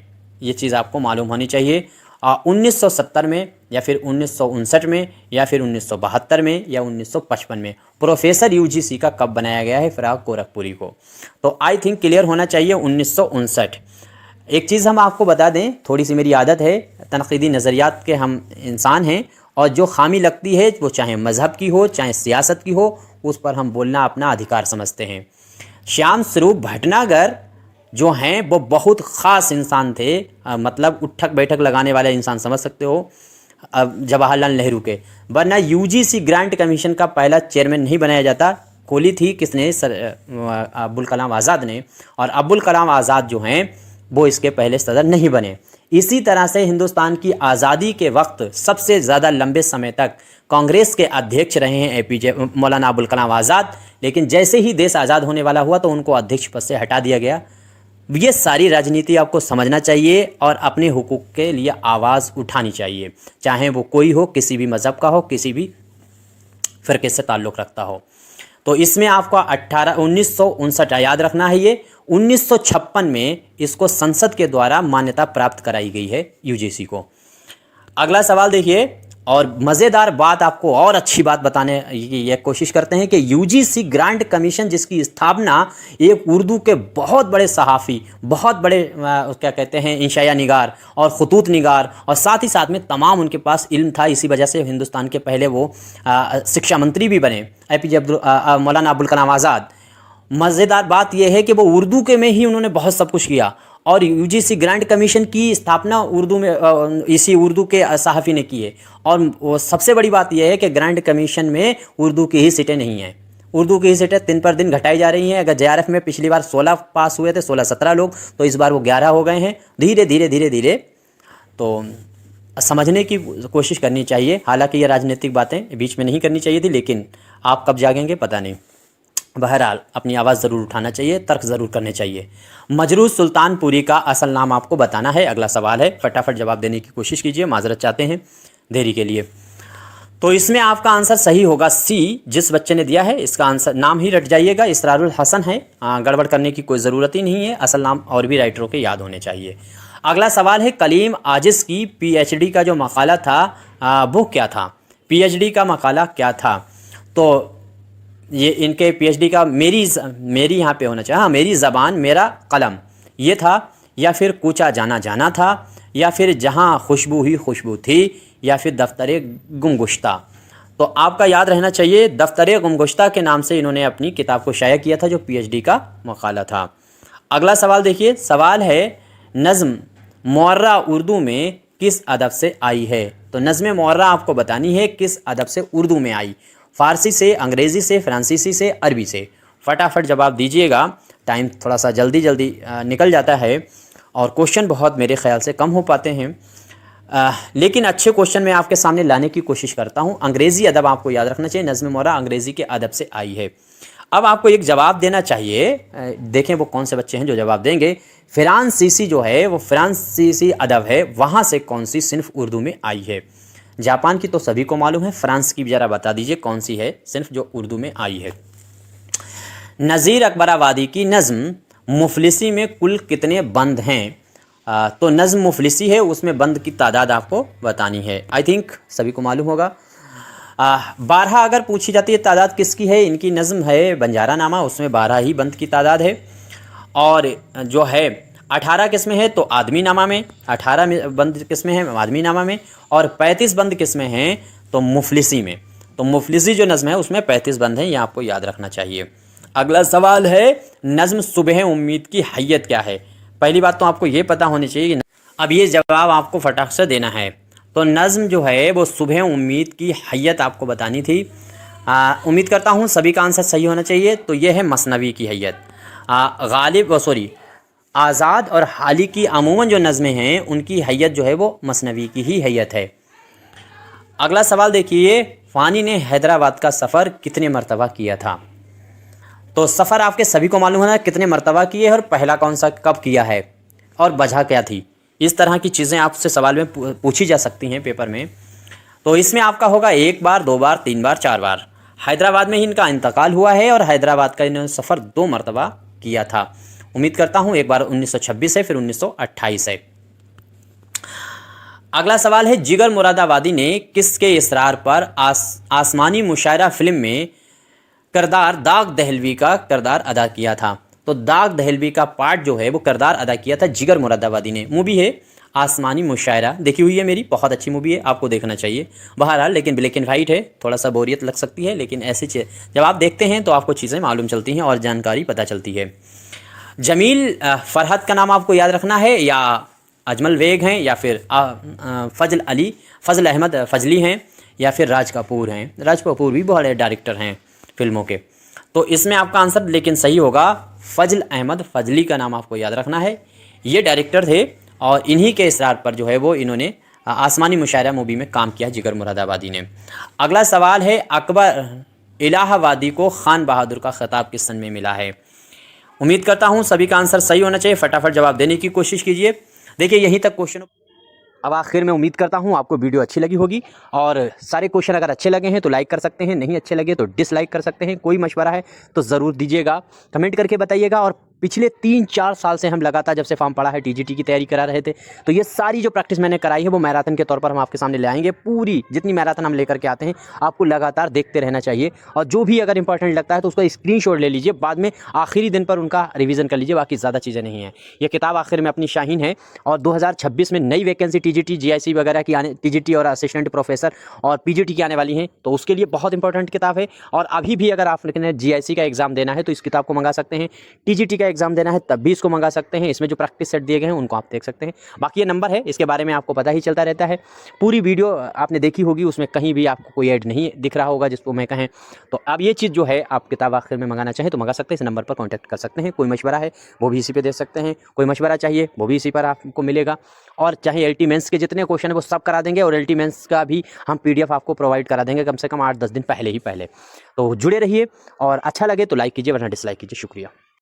ये चीज़ आपको मालूम होनी चाहिए। 1970 में या फिर 1959 में या फिर 1972 में या 1955 में प्रोफेसर यूजीसी का कब बनाया गया है फ़राक गोरखपुरी को, तो आई थिंक क्लियर होना चाहिए 1959। एक चीज़ हम आपको बता दें, थोड़ी सी मेरी आदत है, तनक़ीदी नज़रियात के हम इंसान हैं, और जो खामी लगती है वो चाहे मज़हब की हो चाहे सियासत की हो, उस पर हम बोलना अपना अधिकार समझते हैं। श्याम स्वरूप भटनागर जो हैं वो बहुत ख़ास इंसान थे, मतलब उठक बैठक लगाने वाले इंसान समझ सकते हो जवाहरलाल नेहरू के, वरना यूजीसी ग्रांट कमीशन का पहला चेयरमैन नहीं बनाया जाता। खोली थी किसने, अब्दुल कलाम आज़ाद ने, और अब्दुल कलाम आज़ाद जो हैं वो इसके पहले सदर नहीं बने। इसी तरह से हिंदुस्तान की आज़ादी के वक्त सबसे ज़्यादा लंबे समय तक कांग्रेस के अध्यक्ष रहे हैं APJ मौलाना अबुल कलाम आज़ाद, लेकिन जैसे ही देश आज़ाद होने वाला हुआ तो उनको अध्यक्ष पद से हटा दिया गया। ये सारी राजनीति आपको समझना चाहिए और अपने हुकूक के लिए आवाज़ उठानी चाहिए, चाहे वो कोई हो, किसी भी मज़हब का हो, किसी भी फ़िरके से ताल्लुक़ रखता हो। तो इसमें आपको 1959 याद रखना है। ये 1956 में इसको संसद के द्वारा मान्यता प्राप्त कराई गई है यूजीसी को। अगला सवाल देखिए, और मज़ेदार बात आपको और अच्छी बात बताने ये कोशिश करते हैं कि यूजीसी ग्रांट कमीशन जिसकी स्थापना एक उर्दू के बहुत बड़े सहाफ़ी, बहुत बड़े क्या कहते हैं इंशाया निगार और ख़ुतूत निगार, और साथ ही साथ में तमाम उनके पास इल्म था, इसी वजह से हिंदुस्तान के पहले वो शिक्षा मंत्री भी बने, APJ मौलाना अबुल कलाम आज़ाद। मज़ेदार बात यह है कि वो उर्दू के में ही उन्होंने बहुत सब कुछ किया, और यूजीसी ग्रांट कमीशन की स्थापना उर्दू में इसी उर्दू के सहाफ़ी ने की है। और सबसे बड़ी बात यह है कि ग्रांट कमीशन में उर्दू की ही सीटें नहीं हैं, उर्दू की ही सीटें दिन पर दिन घटाई जा रही हैं। अगर JRF में पिछली बार 16 पास हुए थे, 16-17 लोग, तो इस बार वो 11 हो गए हैं। धीरे धीरे तो समझने की कोशिश करनी चाहिए। हालांकि ये राजनीतिक बातें बीच में नहीं करनी चाहिए थी, लेकिन आप कब जागेंगे पता नहीं। बहरहाल अपनी आवाज़ ज़रूर उठाना चाहिए, तर्क ज़रूर करने चाहिए। मजरूह सुल्तानपुरी का असल नाम आपको बताना है। अगला सवाल है, फटाफट जवाब देने की कोशिश कीजिए, माजरत चाहते हैं देरी के लिए। तो इसमें आपका आंसर सही होगा C, जिस बच्चे ने दिया है इसका आंसर नाम ही रट जाइएगा, इसरारुल हसन है। गड़बड़ करने की कोई ज़रूरत ही नहीं है, असल नाम और भी राइटरों के याद होने चाहिए। अगला सवाल है, कलीम आजिज़ की PhD का जो मकाला था वो क्या था, PhD का मकाला क्या था। तो ये इनके PhD का मेरी यहाँ पे होना चाहिए, हाँ, मेरी ज़बान मेरा कलम ये था, या फिर कूचा जाना जाना था, या फिर जहाँ खुशबू ही खुशबू थी, या फिर दफ्तरे गुमगुश्ता। तो आपका याद रहना चाहिए, दफ्तरे गुमगुश्ता के नाम से इन्होंने अपनी किताब को शाया किया था, जो PhD का मकाला था। अगला सवाल देखिए, सवाल है, नज़्म मुअर्रा उर्दू में किस अदब से आई है। तो नज़्म मुअर्रा आपको बतानी है किस अदब से उर्दू में आई, फ़ारसी से, अंग्रेज़ी से, फ्रांसीसी से, अरबी से। फटाफट जवाब दीजिएगा, टाइम थोड़ा सा जल्दी निकल जाता है और क्वेश्चन बहुत मेरे ख़्याल से कम हो पाते हैं, लेकिन अच्छे क्वेश्चन मैं आपके सामने लाने की कोशिश करता हूँ। अंग्रेज़ी अदब आपको याद रखना चाहिए, नज़्म मुअर्रा अंग्रेज़ी के अदब से आई है। अब आपको एक जवाब देना चाहिए, देखें वो कौन से बच्चे हैं जो जवाब देंगे। फ्रांसीसी जो है वो फ्रांसीसी अदब है, वहाँ से कौन सी सिन्फ उर्दू में आई है। जापान की तो सभी को मालूम है, फ्रांस की भी ज़रा बता दीजिए कौन सी है सिन्फ जो उर्दू में आई है। नज़ीर अकबराबादी की नज़्म मुफलिसी में कुल कितने बंद हैं? तो नज़्म मुफलिसी है, उसमें बंद की तादाद आपको बतानी है। आई थिंक सभी को मालूम होगा। 12 अगर पूछी जाती है तादाद किसकी है, इनकी नज़्म है बंजारा नामा, उसमें 12 ही बंद की तादाद है। और जो है 18 किस्में हैं तो आदमी नामा में, 18 बंद किस्में हैं आदमी नामा में, और 35 बंद किस्में हैं तो मुफलिसी में। तो मुफलिसी जो नज़्म है उसमें 35 बंद हैं, ये आपको याद रखना चाहिए। अगला सवाल है, नज़्म सुबह उम्मीद की हैयत क्या है? पहली बात तो आपको ये पता होनी चाहिए कि अब ये जवाब आपको फटाक से देना है। तो नज़्म जो है वो सुबह उम्मीद की हैयत आपको बतानी थी। उम्मीद करता हूँ सभी का आंसर सही होना चाहिए। तो ये है मसनवी की हैयत। आज़ाद और हाली की अमूमन जो नज़में हैं उनकी हैयत जो है वो मसनवी की ही हैयत है। अगला सवाल देखिए, फ़ानी ने हैदराबाद का सफ़र कितने मरतबा किया था? तो सफ़र आपके सभी को मालूम है कितने मरतबा किए और पहला कौन सा कब किया है और वजह क्या थी। इस तरह की चीज़ें आपसे सवाल में पूछी जा सकती हैं पेपर में। तो इसमें आपका होगा 1 बार, 2 बार, 3 बार, 4 बार। हैदराबाद में ही इनका इंतकाल हुआ है और हैदराबाद का इन्होंने सफ़र 2 मरतबा किया था। उम्मीद करता हूँ एक बार 1926 है, फिर 1928 है। अगला सवाल है, जिगर मुरादाबादी ने किसके इसरार पर आसमानी मुशायरा फिल्म में किरदार दाग दहलवी का किरदार अदा किया था? तो दाग दहलवी का पार्ट जो है वो किरदार अदा किया था जिगर मुरादाबादी ने। मूवी है आसमानी मुशायरा, देखी हुई है मेरी, बहुत अच्छी मूवी है, आपको देखना चाहिए। बहरहाल लेकिन ब्लैक एंड वाइट है, थोड़ा सा बोरियत लग सकती है, लेकिन ऐसी जब आप देखते हैं तो आपको चीज़ें मालूम चलती हैं और जानकारी पता चलती है। जमील फरहत का नाम आपको याद रखना है, या अजमल वेग हैं, या फिर फजल अहमद फजली हैं, या फिर राज कपूर हैं। राज कपूर भी बहुत डायरेक्टर हैं फिल्मों के। तो इसमें आपका आंसर लेकिन सही होगा फजल अहमद फजली का नाम आपको याद रखना है। ये डायरेक्टर थे और इन्हीं के इसरार पर जो है वो इन्होंने आसमानी मुशायरा मूवी में काम किया जिगर मुरादाबादी ने। अगला सवाल है, अकबर इलाहाबादी को खान बहादुर का खिताब किस सन में मिला है? उम्मीद करता हूँ सभी का आंसर सही होना चाहिए, फटाफट जवाब देने की कोशिश कीजिए। देखिए यहीं तक क्वेश्चन। अब आखिर में उम्मीद करता हूँ आपको वीडियो अच्छी लगी होगी और सारे क्वेश्चन अगर अच्छे लगे हैं तो लाइक कर सकते हैं, नहीं अच्छे लगे तो डिसलाइक कर सकते हैं। कोई मशवरा है तो ज़रूर दीजिएगा, कमेंट करके बताइएगा। और पिछले 3-4 साल से हम लगातार जब से फॉर्म पड़ा है टीजीटी की तैयारी करा रहे थे, तो ये सारी जो प्रैक्टिस मैंने कराई है वो मैराथन के तौर पर हम आपके सामने ले आएंगे। पूरी जितनी मैराथन हम लेकर के आते हैं आपको लगातार देखते रहना चाहिए, और जो भी अगर इंपॉर्टेंट लगता है तो उसका स्क्रीनशॉट ले लीजिए, बाद में आखिरी दिन पर उनका रिवीजन कर लीजिए। बाकी ज़्यादा चीज़ें नहीं हैं। ये किताब आखिर में अपनी शाहीन है और 2026 में नई वैकेंसी टीजीटी जीआईसी वगैरह की आने, टीजीटी और असिस्टेंट प्रोफेसर और पीजीटी की आने वाली हैं, तो उसके लिए बहुत इंपॉर्टेंट किताब है। और अभी भी अगर आपने जीआईसी का एग्जाम देना है तो इस किताब को मंगा सकते हैं, टीजीटी का एग्जाम देना है तब भी इसको मंगा सकते हैं। इसमें जो प्रैक्टिस सेट दिए गए हैं उनको आप देख सकते हैं। बाकी ये नंबर है, इसके बारे में आपको पता ही चलता रहता है। पूरी वीडियो आपने देखी होगी, उसमें कहीं भी आपको कोई ऐड नहीं दिख रहा होगा जिसको मैं कहें। तो अब ये चीज़ जो है आप किताब आखिर में मंगाना चाहें तो मंगा सकते हैं, इस नंबर पर कॉन्टैक्ट कर सकते हैं। कोई मशवरा है वो भी इसी पे दे सकते हैं, कोई मशवरा चाहिए वो भी इसी पर आपको मिलेगा। और चाहे एलटी मेंस के जितने क्वेश्चन है वो सब करा देंगे, और एलटी मेंस का भी हम पीडीएफ आपको प्रोवाइड करा देंगे कम से कम 8-10 दिन पहले ही। तो जुड़े रहिए, और अच्छा लगे तो लाइक कीजिए वरना डिसलाइक कीजिए। शुक्रिया।